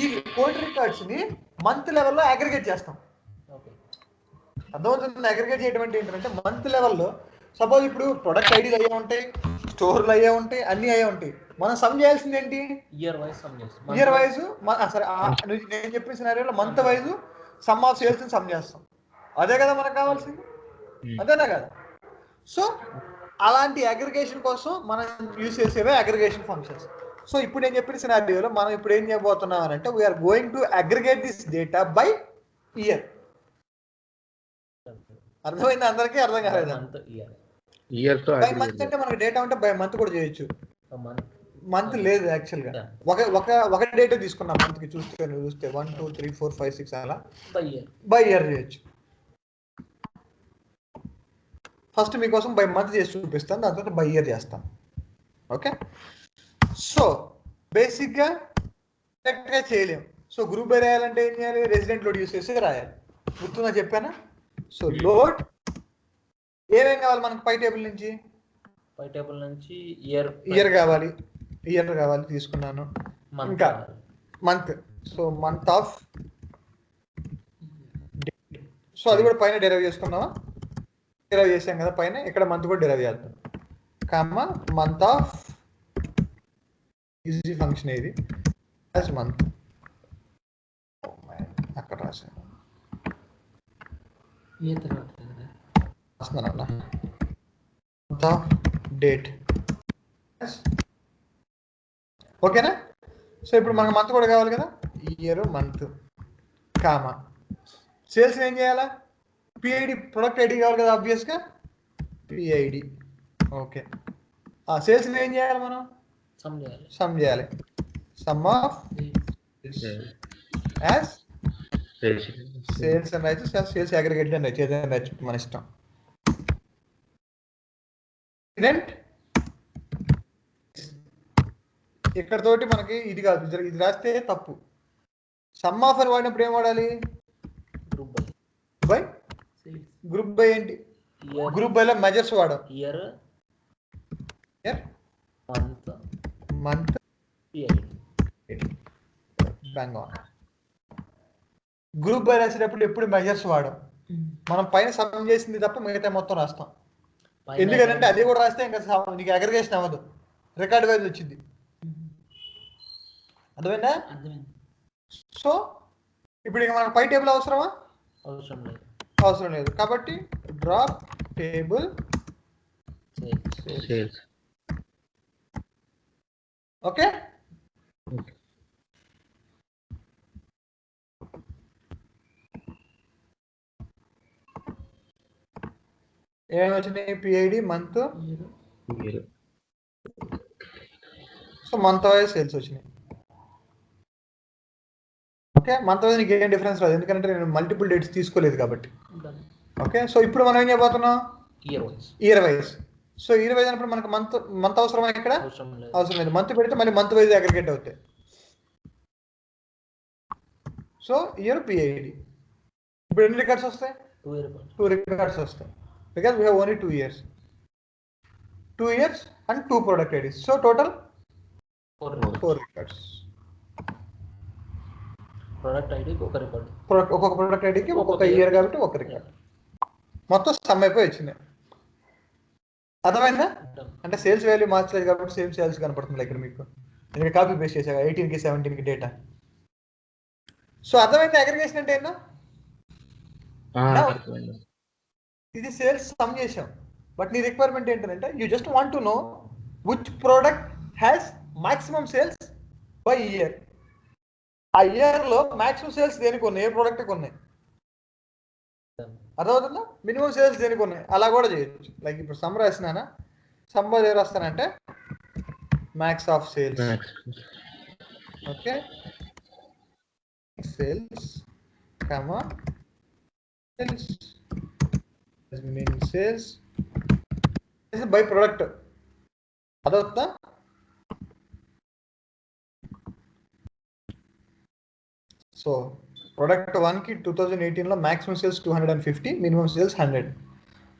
ఈ 1 కోటి రికార్డ్స్ని మంత్ లెవెల్లో అగ్రిగేట్ చేస్తాం. అర్థమవుతుంది? అగ్రిగేట్ చేయడం అంటే ఏంటంటే మంత్ లెవెల్లో సపోజ్ ఇప్పుడు ప్రొడక్ట్ ఐడీలు అయ్యే ఉంటాయి, స్టోర్లు అయ్యే ఉంటాయి, అన్ని అయ్యే ఉంటాయి. మనం సమ్ చేయాల్సింది ఏంటి? ఇయర్ వైజ్ సమ్ చేస్తాం. ఇయర్ వైజ్ సరే నేను చెప్పిన సినారియోలో month wise sum of sales sum చేస్తాం. అదే కదా మనకు కావాల్సింది, అంతేనా కదా? సో అలాంటి అగ్రిగేషన్ కోసం మనం యూజ్ చేసేవే అగ్రిగేషన్ ఫంక్షన్స్. సో ఇప్పుడు నేను చెప్పిన సినారియోలో మనం ఇప్పుడు ఏం చేయబోతున్నాం అని అంటే we are going to aggregate this data by year. అర్థమైంది అందరికీ? అర్థం కాలేదు? ఇయర్ తో బై మంత్ అంటే మనకి డేటా ఉంటే బై మంత్ కూడా చేయొచ్చు. మంత్ లేదు యాక్చువల్గా, ఒక డేటా తీసుకున్నాం మంత్కి. చూస్తే 1 2 3 4 5 6 అలా బై ఇయర్ చేయొచ్చు. ఫస్ట్ మీకోసం బై మంత్ చేసి చూపిస్తాను, దాని తర్వాత బై ఇయర్ చేస్తాను. ఓకే, సో బేసిక్గా కరెక్ట్గా చేయలేము. సో గ్రూప్ బై రాయాలంటే ఏం చేయాలి? రెసిడెంట్ లోడ్ యూస్ చేసి రాయాలి. గుర్తుందా చెప్పానా? సో లోడ్ ఏమేం కావాలి మనకు? పై టేబుల్ నుంచి ఇయర్ కావాలి, తీసుకున్నాను. ఇంకా month, so month of, so అది కూడా పైన డెరైవ్ చేసుకున్నావా? డెరైవ్ చేసాం కదా పైన, ఇక్కడ మంత్ కూడా డెరైవ్ చేద్దాం. Comma month off easy function ఇది యాజ్ మంత్, అక్కడ రాశాను రాస్తున్నానన్నా. మంత్ ఆఫ్ డేట్, ఓకేనా? సో ఇప్పుడు మనకు మంత్ కూడా కావాలి కదా, ఇయర్ మంత్, కామా సేల్స్ ఏం చేయాలా? పిఐడి ప్రొడక్ట్ ఐడి కావాలి కదా ఆబ్వియస్గా, పిఐడి. ఓకే, ఆ సేల్స్ ఏం చేయాలి మనం? సమ్ చేయాలి. సమ్ ఆఫ్ యాజ్ సేల్స్ అని రాయచ్చు, సేల్స్ అగ్రిగేట్ అని రాయచ్చు, మన ఇష్టం. ఇక్కడ తోటి మనకి ఇది కాదు, ఇది రాస్తే తప్పు. సమ్ ఆఫ్ అని వాడినప్పుడు ఏం వాడాలి? బై. గ్రూప్ బై ఏంటి? గ్రూప్ బైలో మెజర్స్ వాడాం. Year month bang on. Group by రాసేటప్పుడు ఎప్పుడు మెజర్స్ వాడాం. మనం పైన సమ్ చేసింది తప్ప మిగతా మొత్తం రాస్తాం. ఎందుకంటే అది కూడా రాస్తే ఇంకా నీకు అగ్రిగేషన్ అవ్వదు, రికార్డ్ వైజ్ వచ్చింది. అర్థమైందా? సో ఇప్పుడు ఇక మనకు పై టేబుల్ అవసరమా? అవసరం లేదు. కాబట్టి డ్రాప్ టేబుల్ ఓకే. ఏమేమి వచ్చినాయి? PID, month, so month wise sales వచ్చినాయి. ఓకే, మంత్ వైజ్ నీకు ఏం డిఫరెన్స్ రాదు, ఎందుకంటే నేను మల్టిపుల్ డేట్స్ తీసుకోలేదు కాబట్టి. ఓకే, సో ఇప్పుడు మనం ఏం చేయబోతున్నాం? Year wise. So year wise అన్నప్పుడు మనకు మంత్ అవసరమా? ఇక్కడ అవసరం లేదు. మంత్ పెడితే మళ్ళీ మంత్ వైజ్ అగ్రిగేట్ అవుతాయి. So year PID. ఇప్పుడు ఎన్ని రికార్డ్స్ వస్తాయి? 2 రికార్డ్స్ వస్తాయి, because we have only 2 years and 2 product IDs, so total 4 records. Product ID ఒక రికార్డ్, ఒక్కొక్క ప్రొడక్ట్ ఐడికి ఒక్కొక్క ఇయర్ కాబట్టి ఒక రికార్డ్. మొత్తం సమ్ అయిపోయి వచ్చింది. అర్థమైందా? అంటే సేల్స్ వాల్యూ మార్చలేదు కాబట్టి సేమ్ సేల్స్ కనపడుతుంది ఇక్కడ మీకు. ఇక్కడ కాపీ పేస్ట్ చేశాక 18కి 17కి డేటా. సో అర్థమైంది అగ్రిగేషన్ అంటే ఏంటో? ఇది సేల్స్ సమ్ చేసాం, బట్ నీ రిక్వైర్మెంట్ ఏంటంటే you just want to know which product has maximum sales by year. ఆ ఇయర్ లో మాక్సిమం సేల్స్ దేనికి ఉన్నాయి? ఏ ప్రోడక్ట్కి ఉన్నాయి? అర్థమవుతుందా? మినిమం సేల్స్ దేనికి ఉన్నాయి? అలా కూడా చేయొచ్చు. లైక్ ఇప్పుడు సమ్ రాసినానా, సమ్ ఏం రాస్తానంటే max of sales. Okay, sales comma sales sales by product. అదవుతుందా? సో ప్రొడక్ట్ 1కి 2018లో maximum sales 250, minimum sales 100.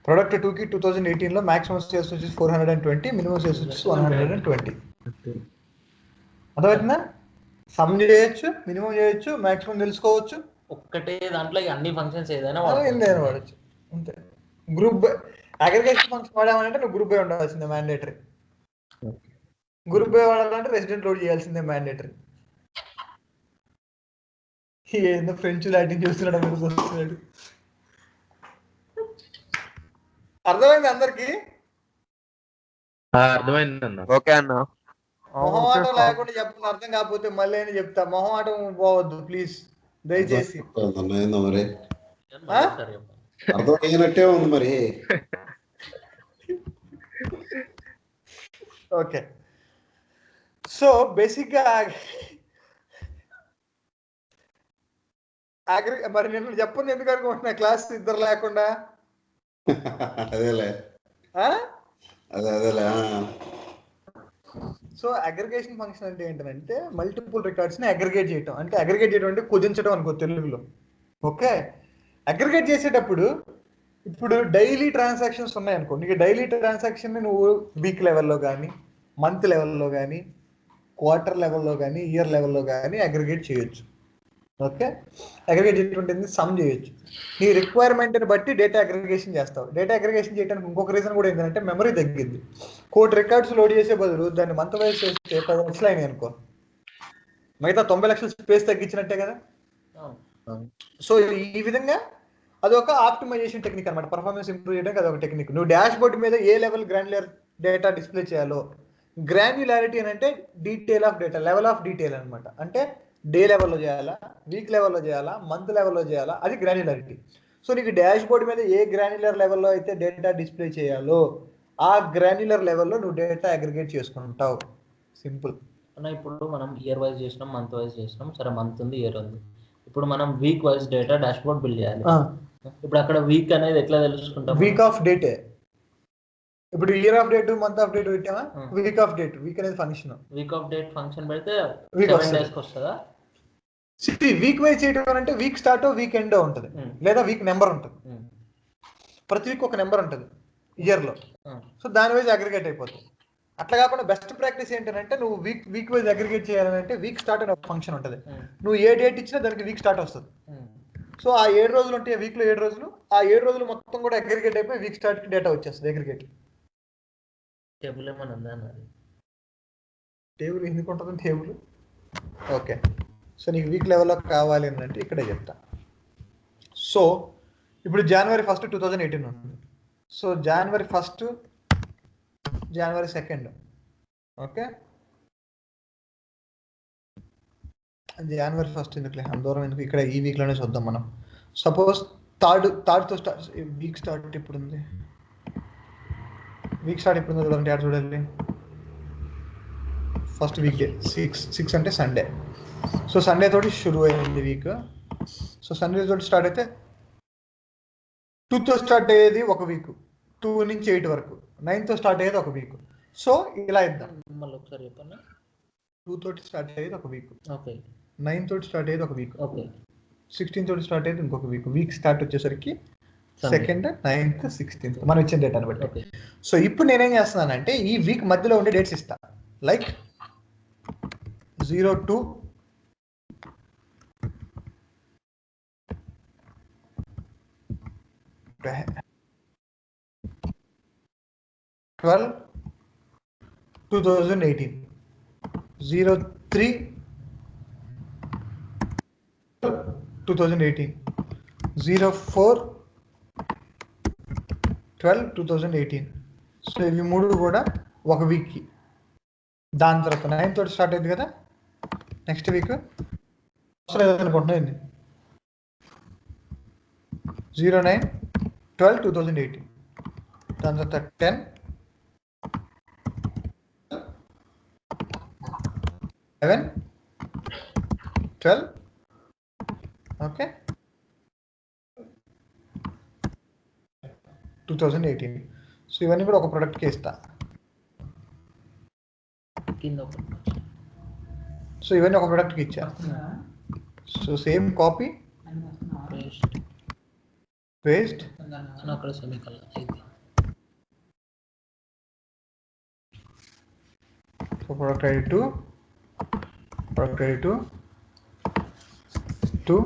Product 2కి 2018లో మాక్సిమం సేల్స్ వచ్చేసి 420, మినిమం సేల్స్ వచ్చేసి 120. అర్థమవుతుందా? సమ్ చేయొచ్చు, మినిమం చేయొచ్చు, మాక్సిమం తెలుసుకోవచ్చు. ఒక్కటే దాంట్లో అన్ని ఫంక్షన్స్ ఏదైనా వాడచ్చు అంతే. గ్రూప్ బై అగ్రిగేషన్ ఫంక్షన్ వాడామంటే నువ్వు గ్రూప్ బై ఉండాల్సిందే, మ్యాండేటరీ. గ్రూప్ బై వాడాలంటే రెసిడెంట్ లోడ్ చేయాల్సిందే మ్యాండేటరీ. ఏందో ఫ్రెంచ్ లాటిన్ చూస్తున్నాడు మీరు చూస్తున్నాడు. అర్థమైంది అందరికి? అర్థమైందన్న. ఓకే అన్న. మొహమాటం లేకుండా చెప్పండి, అర్థం కాకపోతే మళ్ళీ అని చెప్తా. మొహమాటం పోవద్దు ప్లీజ్ దయచేసి. ఏందో మరి ఆ? సరే చెప్పండి. అర్థం అయినట్టే ఉంది మరి. ఓకే, సో బేసిక్ గా మరి నేను చెప్పండి ఎందుకు అనుకుంటున్నా క్లాస్ ఇద్దరు లేకుండా. అదేలే ఆ? అదేలే. సో అగ్రిగేషన్ ఫంక్షన్ అంటే ఏంటంటే మల్టిపుల్ రికార్డ్స్ ని అగ్రిగేట్ చేయటం. అంటే అగ్రిగేట్ చేయడం అంటే కుదించడం అనుకో తెలుగులో. ఓకే, అగ్రిగేట్ చేసేటప్పుడు ఇప్పుడు డైలీ ట్రాన్సాక్షన్స్ ఉన్నాయనుకో, నీకు డైలీ ట్రాన్సాక్షన్ ని నువ్వు వీక్ లెవెల్లో కానీ, మంత్ లెవెల్లో కానీ, క్వార్టర్ లెవెల్లో కానీ, ఇయర్ లెవెల్లో కానీ అగ్రిగేట్ చేయొచ్చు. ఓకే, అగ్రిగేట్ చేయటువంటి సమ్ చేయొచ్చు. నీ రిక్వైర్మెంట్ని బట్టి డేటా అగ్రిగేషన్ చేస్తావు. డేటా అగ్రిగేషన్ చేయడానికి ఇంకొక రీజన్ కూడా ఏంటంటే మెమరీ తగ్గింది. 1,000 రికార్డ్స్ లోడ్ చేసే బదులు దాన్ని మంత్ వైజ్ చేస్తే 10 లక్షలు అయినాయి అనుకో, మిగతా 90 లక్షల స్పేస్ తగ్గించినట్టే కదా. సో ఈ విధంగా అదొక ఆప్టిమైజేషన్ టెక్నిక్ అనమాట. పర్ఫార్మెన్స్ ఇంప్రూవ్ చేయడానికి అదొక టెక్నిక్. నువ్వు డాష్ బోర్డ్ మీద ఏ లెవెల్ గ్రాన్యులర్ డేటా డిస్ప్లే చేయాలో, గ్రాన్యులారిటీ అని అంటే detail of data, level of detail అనమాట. అంటే డే లెవెల్లో చేయాలా, వీక్ లెవెల్లో చేయాలా, మంత్ లెవెల్లో చేయాలా, అది గ్రాన్యులారిటీ. సో నీకు డాష్ బోర్డ్ మీద ఏ గ్రాన్యులర్ లెవెల్లో అయితే డేటా డిస్ప్లే చేయాలో ఆ గ్రాన్యులర్ లెవెల్లో నువ్వు డేటా అగ్రిగేట్ చేసుకుంటావు. సింపుల్ అన్న. ఇప్పుడు మనం ఇయర్ వైజ్ చేసినాం, మంత్ వైజ్ చేసినాం. సరే మంత్ ఉంది, ఇయర్ ఉంది. ఇప్పుడు మనం week wise data dashboard build చేయాలి. ఇప్పుడు అక్కడ వీక్ అనేది ఎట్లా తెలుసుకుంటాం? వీక్ ఆఫ్ డేటే. ఇప్పుడు year of date, month of date పెట్టామా, వీక్ ఆఫ్ డేట్. వీక్ అనేది function. Week of date function పెడితే వీక్ 7 days కి వస్తుందా? వీక్ వైజ్ చేయడం అంటే వీక్ స్టార్ట్ వీక్ ఎండ్ ఉంటుంది, లేదా వీక్ నెంబర్ ఉంటుంది. ప్రతి వీక్ ఒక నెంబర్ ఉంటుంది ఇయర్ లో. సో దాని వైజ్ అగ్రిగేట్ అయిపోతుంది. అట్లా కాకుండా బెస్ట్ ప్రాక్టీస్ ఏంటంటే నువ్వు వీక్ వైజ్ అగ్రిగేట్ చేయాలంటే వీక్ స్టార్ట్ అనే ఫంక్షన్ ఉంటుంది. నువ్వు ఏ డేట్ ఇచ్చినా దానికి వీక్ స్టార్ట్ వస్తుంది. సో ఆ 7 రోజులు ఉంటే వీక్ లో 7 రోజులు, ఆ 7 రోజులు మొత్తం కూడా అగ్రిగేట్ అయిపోయి వీక్ స్టార్ట్ కి డేటా వచ్చేస్తుంది అగ్రిగేట్. టేబుల్ ఏమైనా ఉందా అన్నది? టేబుల్ ఎందుకు ఉంటుంది టేబుల్? ఓకే, సో నీకు వీక్ లెవెల్లో కావాలి అని అంటే ఇక్కడే చెప్తా. సో ఇప్పుడు January 1, 2018 ఉంది. So January 1, January 2. Okay, January 1 ఎందుకులే, అందరం ఎందుకు, ఇక్కడ ఈ వీక్లోనే చూద్దాం మనం. సపోజ్ థర్డ్తో స్టార్ట్, వీక్ స్టార్ట్ ఇప్పుడు ఉంది. వీక్ స్టార్ట్ ఇప్పుడు ఉంది చూడండి, యాడ్ చూడాలి. ఫస్ట్ వీక్ డే 6 అంటే సండే. సో సండే తోటి షురూ అయింది వీక్. సో సండే తోటి స్టార్ట్ అయితే 2తో స్టార్ట్ అయ్యేది ఒక వీక్, 2 నుంచి 8 వరకు. 9తో స్టార్ట్ అయ్యేది ఒక వీక్. సో ఇలా ఇద్దాం. మళ్ళీ ఒకసారి చెప్పండి. 2 తోటి స్టార్ట్ అయ్యేది ఒక వీక్, ఓకే. 9 తోటి స్టార్ట్ అయ్యేది ఒక వీక్, ఓకే. 16 తోటి స్టార్ట్ అయ్యేది ఇంకొక వీక్. వీక్ స్టార్ట్ వచ్చేసరికి 2nd, 9th, 16th మనం ఇచ్చిన డేటాను బట్టి. ఓకే. సో ఇప్పుడు నేనేం చేస్తున్నానంటే ఈ వీక్ మధ్యలో ఉండే డేట్స్ ఇస్తా. లైక్ 02 12 2018, 03 2018, 04 12 2018. సో ఇవి మూడు కూడా ఒక వీక్కి. దాని తర్వాత 9 తోటి స్టార్ట్ అయింది కదా, నెక్స్ట్ వీక్ అసలు అనుకుంటున్నాను 09 12 2018. దాని తర్వాత 10 11 12. ఓకే, 2018. సో ఇవన్నీ కూడా ఒక ప్రోడక్ట్కి ఇస్తా. సో ఇవన్నీ ఒక ప్రోడక్ట్కి ఇచ్చా. సో సేమ్ కాపీ పేస్ట్ అక్కడ సెమికల్ అయితే so product ID 2, product ID 2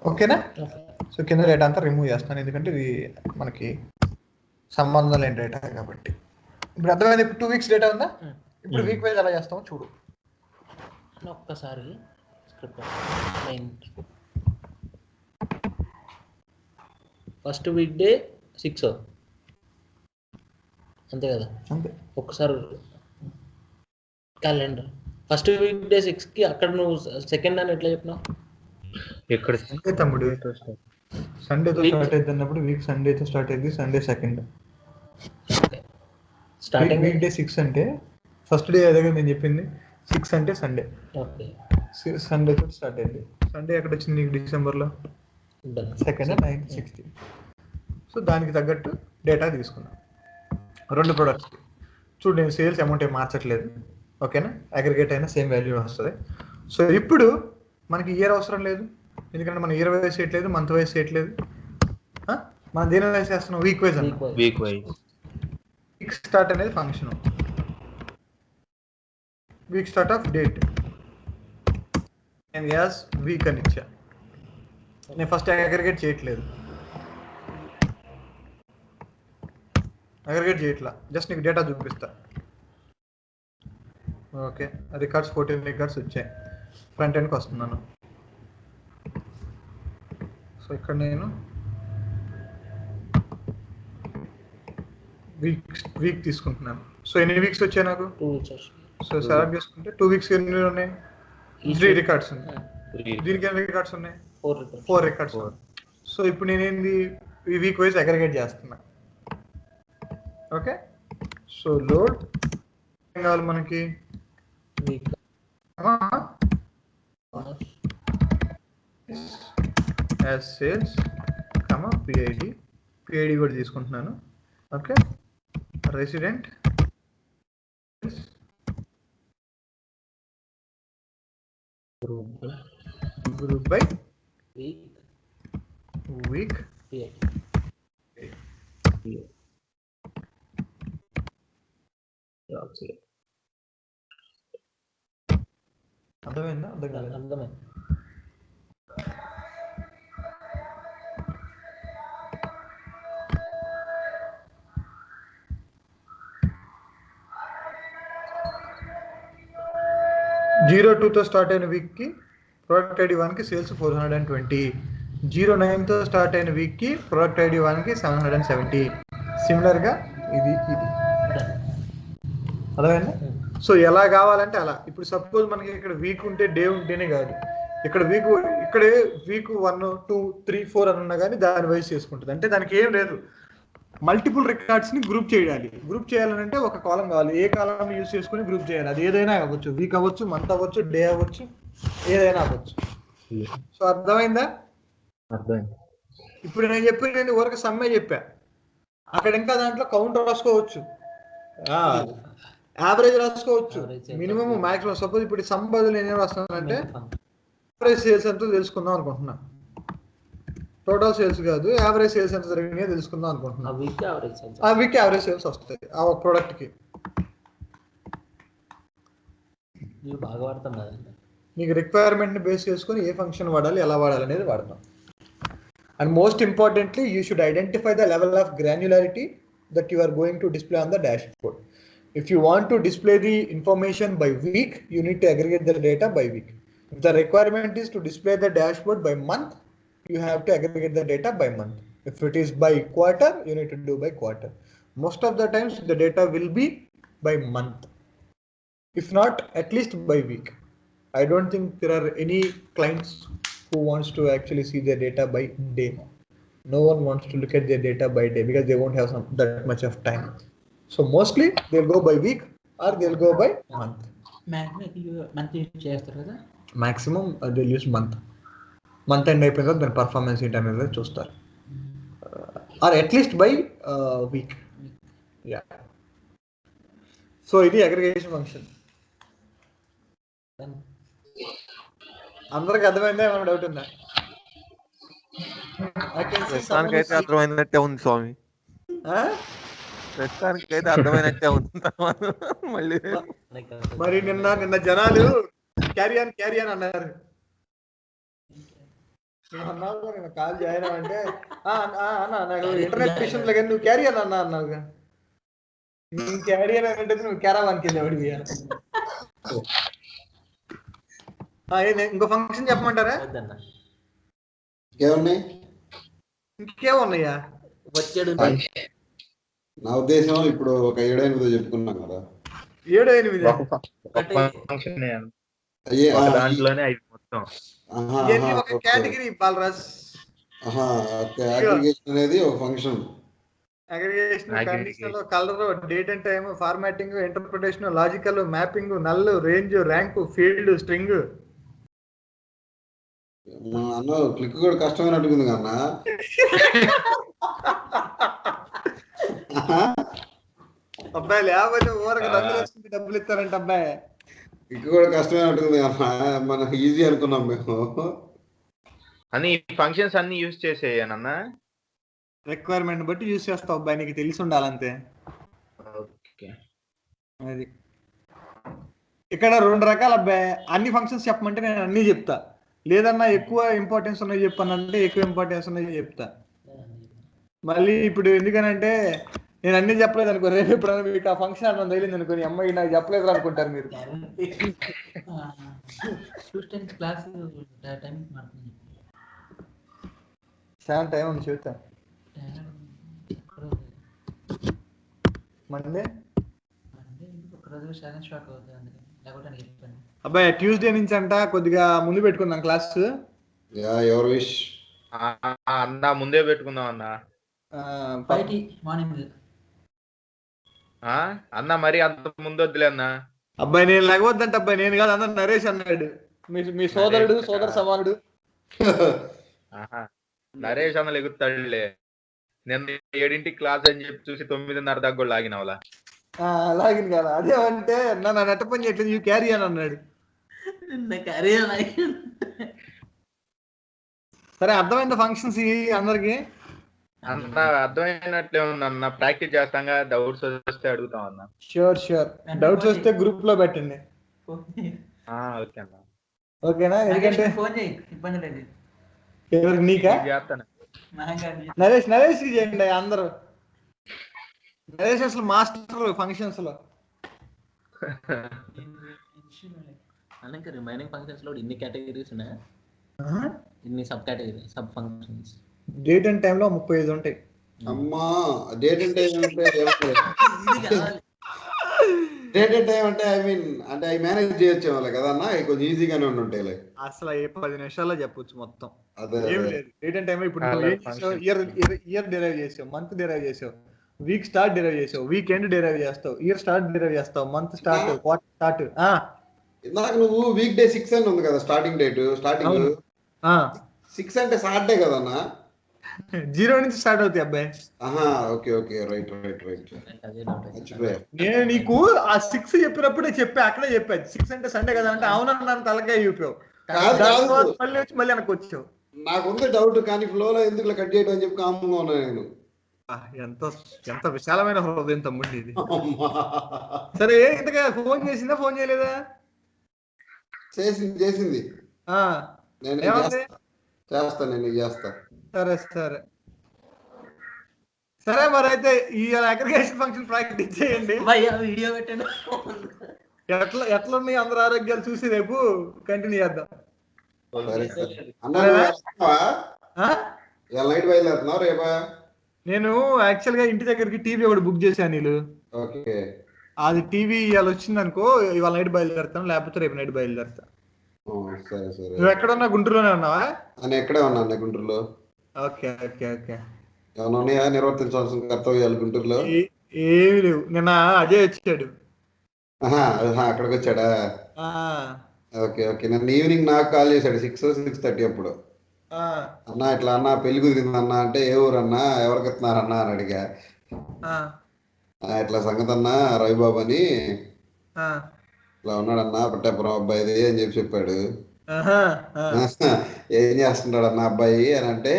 ఓకేనా. సో కింద డేటా అంతా రిమూవ్ చేస్తాను, ఎందుకంటే ఇది మనకి సంబంధం లేని డేటా కాబట్టి. ఇప్పుడు అర్థమైంది. ఇప్పుడు 2 weeks డేటా ఉందా, ఇప్పుడు వీక్ వైజ్ ఎలా చేస్తామో చూడు. ఒక్కసారి స్క్రిప్ట్ ఫస్ట్ వీక్ డే 6 అంతే కదా, అంతే. ఒక్కసారి క్యాలెండర్ ఫస్ట్ వీక్ డే 6కి అక్కడ నువ్వు సెకండ్ అని ఎట్లా చెప్పినావు? ఎక్కడ సండే తమ్ముడు, సండేతో స్టార్ట్ అయింది అన్నప్పుడు వీక్ సండేతో స్టార్ట్ అయింది, Sunday second. Starting week day 6 అంటే ఫస్ట్ డే అదే నేను చెప్పింది. 6 అంటే సండే, ఓకే సండేతో స్టార్ట్ అయింది. సండే ఎక్కడ వచ్చింది నీకు డిసెంబర్లో? 2nd, 9th, 16th. సో దానికి తగ్గట్టు డేటా తీసుకున్నాం 2 ప్రొడక్ట్స్కి. చూడు నేను సేల్స్ అమౌంట్ ఏం మార్చట్లేదు, ఓకేనా? అగ్రిగేట్ అయినా సేమ్ వాల్యూ వస్తుంది. సో ఇప్పుడు మనకి ఇయర్ అవసరం లేదు, ఎందుకంటే మనం ఇయర్ వైజ్ చేయట్లేదు, మంత్ వైజ్ చేయట్లేదు. మనం దేని వైజ్ చేస్తున్నాం? వీక్ వైజ్ అన్న. వీక్ వైజ్ వీక్ స్టార్ట్ అనేది function, week start of date నేను యాజ్ వీక్ అని ఇచ్చా. నేను ఫస్ట్ అగ్రిగేట్ చేయట్లేదు, అగ్రిగేట్ చేయట్లా, జస్ట్ నీకు డేటా చూపిస్తా. ఓకే, రికార్డ్స్ 14 రికార్డ్స్ వచ్చాయి. ఫ్రంట్ ఎండ్కి వస్తున్నాను. సో ఇక్కడ నేను వీక్ తీసుకుంటున్నాను. సో ఎన్ని వీక్స్ వచ్చాయి నాకు? 2 weeks. సో సెలెక్ట్ చేసుకుంటే 2 weeks ఎన్ని ఉన్నాయి? 3 రికార్డ్స్ ఉన్నాయి. దీనికి ఎన్ని రికార్డ్స్ ఉన్నాయి? 4 రికార్డ్స్. సో ఇప్పుడు నేనేంది ఈ వీక్ వైజ్ అగ్రిగేట్ చేస్తున్నా. ఓకే, సో లోడ్ ఏం కావాలి మనకి? వీక్ యాజ్ సేల్స్ పిఐడి కూడా తీసుకుంటున్నాను. Okay, resident group by week. అర్థమైందా? అర్థమైంది. జీరో 2తో స్టార్ట్ అయిన వీక్కి ప్రోడక్ట్ ఐడి 1కి సేల్స్ 420. 09తో స్టార్ట్ అయిన వీక్కి ప్రోడక్ట్ ఐడి 1కి 770. సిమిలర్గా ఇది అర్థమైందా? సో ఎలా కావాలంటే అలా. ఇప్పుడు సపోజ్ మనకి ఇక్కడ వీక్ ఉంటే డే ఉంటేనే కాదు, ఇక్కడ ఇక్కడే వీక్ 1, 2, 3, 4 అని ఉన్నా కానీ దాని వైజ్ చేసుకుంటుంది. అంటే దానికి ఏం లేదు, మల్టిపుల్ రికార్డ్స్ని గ్రూప్ చేయాలి. గ్రూప్ చేయాలంటే ఒక కాలం కావాలి, ఏ కాలం యూజ్ చేసుకుని గ్రూప్ చేయాలి. అది ఏదైనా అవ్వచ్చు, వీక్ అవ్వచ్చు, మంత్ అవ్వచ్చు, డే అవ్వచ్చు, ఏదైనా అవ్వచ్చు. సో అర్థమైందా? అర్థమైంది. ఇప్పుడు నేను చెప్పిన ఊరికి సమ్మే చెప్పా, అక్కడ ఇంకా దాంట్లో కౌంటర్ రాసుకోవచ్చు, యావరేజ్ రాసుకోవచ్చు, మినిమం మాక్సిమం. సపోజ్ ఇప్పుడు సమ్ బదులు నేను ఏం రాస్తున్నానంటే యావరేజ్ సేల్స్ ఎంతో తెలుసుకుందాం అనుకుంటున్నా. టోటల్ సేల్స్ కాదు, యావరేజ్ సేల్స్ ఎంత జరిగినాయో తెలుసుకుందాం అనుకుంటున్నా. ఆ వీక్ యావరేజ్ సేల్స్ వస్తాయి ఆ ఒక ప్రోడక్ట్కి. బాగా వాడతాం కదా, నీకు రిక్వైర్మెంట్ని బేస్ చేసుకొని ఏ ఫంక్షన్ వాడాలి, ఎలా వాడాలి అనేది వాడతాం. And most importantly you should identify the level of granularity that you are going to display on the dashboard. If you want to display the information by week, you need to aggregate the data by week. If the requirement is to display the dashboard by month, you have to aggregate the data by month. If it is by quarter, you need to do by quarter. Most of the times the data will be by month, if not at least by week. I don't think there are any clients who wants to actually see their data by day. No one wants to look at their data by day because they won't have that much of time. So mostly they'll go by week or they'll go by month. Maximum they'll use month. Month end అయిపోయిన తర్వాత దాని పర్ఫార్మెన్స్ ఏంటి అనేది చూస్తారు, or at least by week. Yeah, so ఇది అగ్రిగేషన్ ఫంక్షన్. అందరికి అర్థమైందా? ఏమైనా డౌట్ ఉందా? ప్రస్తుతానికి అయితే అర్థమైనట్టే ఉంది స్వామి, ప్రస్తుతానికి అయితే అర్థమైనట్టే ఉంది. మళ్ళీ మరి నిన్న జనాలు క్యారీ ఆన్ అన్నారు. అన్నావు నేను కాల్ జాయిన్ అంటే అన్న నాకు ఇంటర్నెట్ విషయంలో కానీ నువ్వు క్యారియర్ అన్నా అన్నావుగా. నేను క్యారియర్ అని అంటే నువ్వు క్యారావాన్కి వెళ్ళేవాడివి. ఇంకో ఫంక్షన్ చెప్పమంటారా? వద్దన్న ఇంకేమున్నాయి? ఇంకేమున్నాయా? వచ్చాడు నా ఉద్దేశం ఇప్పుడు ఒక 7-8 చెప్పుకున్నాం కదా. 7-8 ఫంక్షన్ అయ్యే దాంట్లోనే అవి మొత్తం. ఇవన్నీ ఒక కేటగిరీ బాలరాజ్. అగ్రిగేషన్ అనేది ఒక function. Aggregation, conditional, colour, date and time, formatting, interpretation, logical, mapping, null, range, rank, field, string. అన్న క్లిక్ కూడా కష్టమైనట్టుకుంది కన్నా. అబ్బాయి లేకపోతే ఊరకు డబ్బులు ఇస్తారంట అబ్బాయి. క్లిక్ కూడా కష్టమైనట్టుకుంది కన్నా. మనం ఈజీ అనుకున్నాం మేము. అని ఫంక్షన్స్ అన్ని యూజ్ చేసేయనన్న. రిక్వైర్మెంట్ బట్టి యూజ్ చేస్తావు అబ్బాయి, నీకు తెలిసి ఉండాలంతే. ఓకే. అది ఇక్కడ 2 రకాల అబ్బాయి. అన్ని ఫంక్షన్స్ చెప్పమంటే నేను అన్ని చెప్తా, లేదన్నా ఎక్కువ ఇంపార్టెన్స్ ఉన్నాయి చెప్పానంటే ఎక్కువ ఇంపార్టెన్స్ ఉన్నాయి చెప్తా. మళ్ళీ ఇప్పుడు ఎందుకనంటే నేను అన్ని చెప్పలేదు అనుకో, రేపు ఎప్పుడైనా మీకు ఆ ఫంక్షన్ అర్థం తగిలింది అనుకో, అమ్మాయి నాకు చెప్పలేదు అనుకుంటారు మీరు. క్లాస్ టైం చాలా టైం ఉంది చూస్తా. మండే అబ్బాయి ట్యూస్డే నుంచి అంట, కొద్దిగా ముందు పెట్టుకుందాం క్లాస్. ఎవరు విష్ అన్న ముందే పెట్టుకుందాం అన్న. మార్నింగ్ అన్న మరి అంత ముందు వద్దులే అన్న. అబ్బాయి నేను లేకపోద్దంటే అబ్బాయి నేను కాదు అన్న, నరేష్ అన్నాడు, మీ సోదరుడు, సోదర సమానుడు. నరేష్ అన్న లెగుతాడులే. నేను 7 క్లాస్ అని చెప్పి చూసి 9:30 దాకా కూడా లాగినవలా. లాగిన్ కదా, అదేమంటే నన్ను నెట్ట పని చేయట్లేదు, యూ క్యారీ అని అన్నాడు. సరే అర్థమైంది ఫంక్షన్స్ అందరికి? అన్న అర్థమైనట్లే ఉంది అన్న. ప్రాక్టీస్ చేస్తాం, డౌట్స్ వస్తే అడుగుతాం అన్న. షూర్ డౌట్స్ వస్తే గ్రూప్ లో పెట్టండి. ఓకే అన్న. ఓకేనా? ఎందుకంటే ఫోన్ చేయి, ఇబ్బంది లేదు. ఎవరికి? నీకా? చేస్తాను. నరేష్ చేయండి అందరూ. నరేష్ అసలు మాస్టర్ ఫంక్షన్స్ లో. అలాగే రిమైనింగ్ ఫంక్షన్స్ లో ఇన్ని కేటగిరీస్ ఉన్నాయా? ఇన్ని sub category, sub functions. Date and time లో 35 ఉంటాయి. అమ్మా డేట్ అండ్ టైం అంటే డేట్ అండ్ టైం అంటే ఐ మీన్ అంటే అవి మేనేజ్ చేయొచ్చు వాళ్ళ కదా అన్న, కొంచెం ఈజీగానే ఉంటాయి. అసలు 10 నిమిషాల్లో చెప్పొచ్చు మొత్తం. అదే ఏమి లేదు డేట్ అండ్ టైం. ఇప్పుడు ఇయర్ డిరైవ్ చేసావు, మంత్ డిరైవ్ చేసావు, వీక్ స్టార్ట్ డిరైవ్ చేసావు, వీక్ ఎండ్ డిరైవ్ చేస్తావు, ఇయర్ స్టార్ట్ డిరైవ్ చేస్తావు, మంత్ స్టార్ట్, క్వార్టర్ స్టార్ట్. ఇందాక నువ్వు వీక్ డే 6 అని ఉంది కదా స్టార్టింగ్ డేట్. స్టార్టింగ్ 6 అంటే సాటర్డే కదన్నా. 0 నుంచి స్టార్ట్ అవుతాయి అబ్బాయి. Okay right. నేను నీకు ఆ 6 చెప్పినప్పుడే అక్కడే చెప్పా 6 అంటే సండే కదా అంటే అవునన్నాను, తలకాయ చూపావు. మళ్ళీ వచ్చి మళ్ళీ వెనక్కి వచ్చావు. నాకుంది డౌట్ కానీ ఫ్లోలో ఎందుకు కట్ చేయడం అని చెప్పి కామ్గా ఉన్నా నేను. ఎంత విశాలమైన హృదయం తమ్ముడి ఇది. సరే ఇంతగా ఫోన్ చేసిందా, ఫోన్ చేయలేదా? చేసింది. నేను చేస్తా. సరే మరి అయితే ఈ అగ్రిగేషన్ ఫంక్షన్ ప్రాక్టీస్ చేయండి. వీడియో పెట్టండి. ఎట్లున్నాయి అందరు ఆరోగ్యాలు చూసి రేపు కంటిన్యూ చేద్దాం. నైట్ బయలుదేరుతున్నావు రేపా? నేను యాక్చువల్ గా ఇంటి దగ్గరికి టీవీ ఒకటి బుక్ చేశాను. నీళ్ళు అది టీవీ ఇవాళ వచ్చింది అనుకో, ఇవాళ నైట్ బయలుదేరుతాను, లేకపోతే రేపు నైట్ బయలుదేరుతా. నువ్వు ఎక్కడున్నా? గుంటూరులోనే ఉన్నావా? నేను ఎక్కడే ఉన్నాను గుంటూరులో. ఓకే. ఏమన్నా ఉన్నాయా నిర్వర్తించాల్సిన కర్తవ్యాలు గుంటూరులో? ఏమి లేవు. నిన్న అజయ్ వచ్చాడు. అక్కడికి వచ్చాడా? ఓకే. నిన్న ఈవినింగ్ నాకు కాల్ చేశాడు 6:30 అప్పుడు. అన్నా ఇట్లా అన్న పెళ్లి కుదిరింది అన్న అంటే, ఏ ఊరు అన్నా, ఎవరికి ఇస్తున్నారన్నా అని అడిగా. ఇట్లా సంగతి అన్నా రవిబాబు అని ఇట్లా ఉన్నాడన్నా పట్టాపురం అబ్బాయిది అని చెప్పాడు. ఏం చేస్తున్నాడు అన్న అబ్బాయి అని అంటే,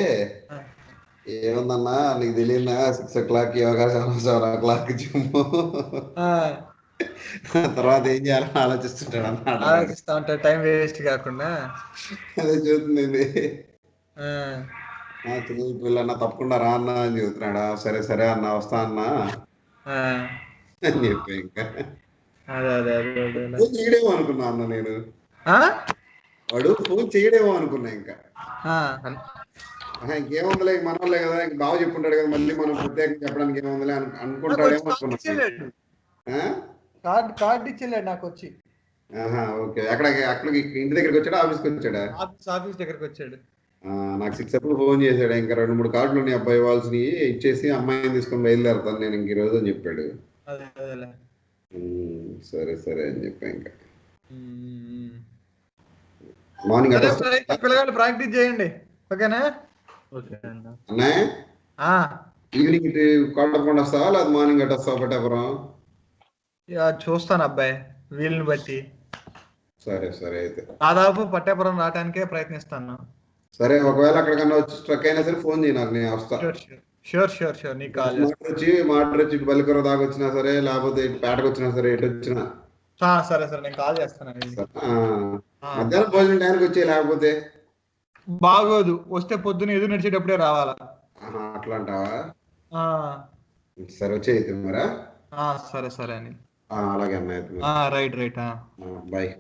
ఏముందన్నా నీకు తెలియదా 6 o'clock యోగా, 7 o'clock జిమ్, తర్వాత ఏం చేయాలని ఆలోచిస్తుంటాడు అన్నాడు. టైం వేస్ట్ కాకుండా అదే చూస్తుంది. చిన్న పిల్ల అన్న తప్పకుండా రా అన్న అని చెబుతున్నాడా. సరే సరే అన్న వస్తా అన్న అని చెప్పి ఇంకా ఫోన్ చేయడేమో అనుకున్నా అన్న నేను. వాడు ఫోన్ చేయడేమో అనుకున్నా ఇంకా. ఇంకేముందిలే మన వాళ్ళే కదా, ఇంక బాగా చెప్పుంటాడు కదా, మళ్ళీ మనం ప్రత్యేకంగా చెప్పడానికి ఏముందిలే అనుకుంటాడేమో అనుకున్నా. కార్డు ఇచ్చేలేడు నాకు వచ్చి. ఓకే. అక్కడికి ఇంటి దగ్గరికి వచ్చాడా ఆఫీస్కి వచ్చాడా? ఆఫీస్ దగ్గరికి వచ్చాడు. నాకు 6 అప్పుడు ఫోన్ చేశాడు. ఇంకా 2-3 కార్డులు ఉన్నాయి అబ్బాయి ఇవ్వాల్సినవి, ఇచ్చేసి అమ్మాయిని తీసుకొని బయలుదేరుతాను నేను ఇంక ఈరోజు అని చెప్పాడు. సరే సరే అని చెప్పా. ఇంకా మార్నింగ్ పిల్లగాళ్ళు ప్రాక్టీస్ చేయండి ఓకేనా? అన్నా ఈవినింగ్ ఇటు కోటపండు వస్తావా లేదా మార్నింగ్ అటు వస్తావా పట్టాపురం? చూస్తాను అబ్బాయి వీళ్ళని బట్టి. సరే సరే అయితే దాదాపు పట్టాపురం రావడానికే ప్రయత్నిస్తాను. సరే ఒకవేళ అక్కడికన్నా వచ్చి స్ట్రక్ అయినా సరే ఫోన్ చేయి నాకు, నేను వస్తా. షూర్ నీకు కాల్ మాట్లాడి వచ్చి ఇటు బల్లికూర దాకా వచ్చినా సరే, లేకపోతే ఇటు పేటకు వచ్చినా సరే, ఎటు వచ్చినా సరే నేను కాల్ చేస్తాను. మధ్యాహ్నం భోజనం టైంకి వచ్చే, లేకపోతే బాగోదు. వస్తే పొద్దున్న ఎదురు నడిచేటప్పుడే రావాలా. అట్లా అంటావా? సరే వచ్చే అయితే మరా. సరే అని అలాగే అన్న. Right bye.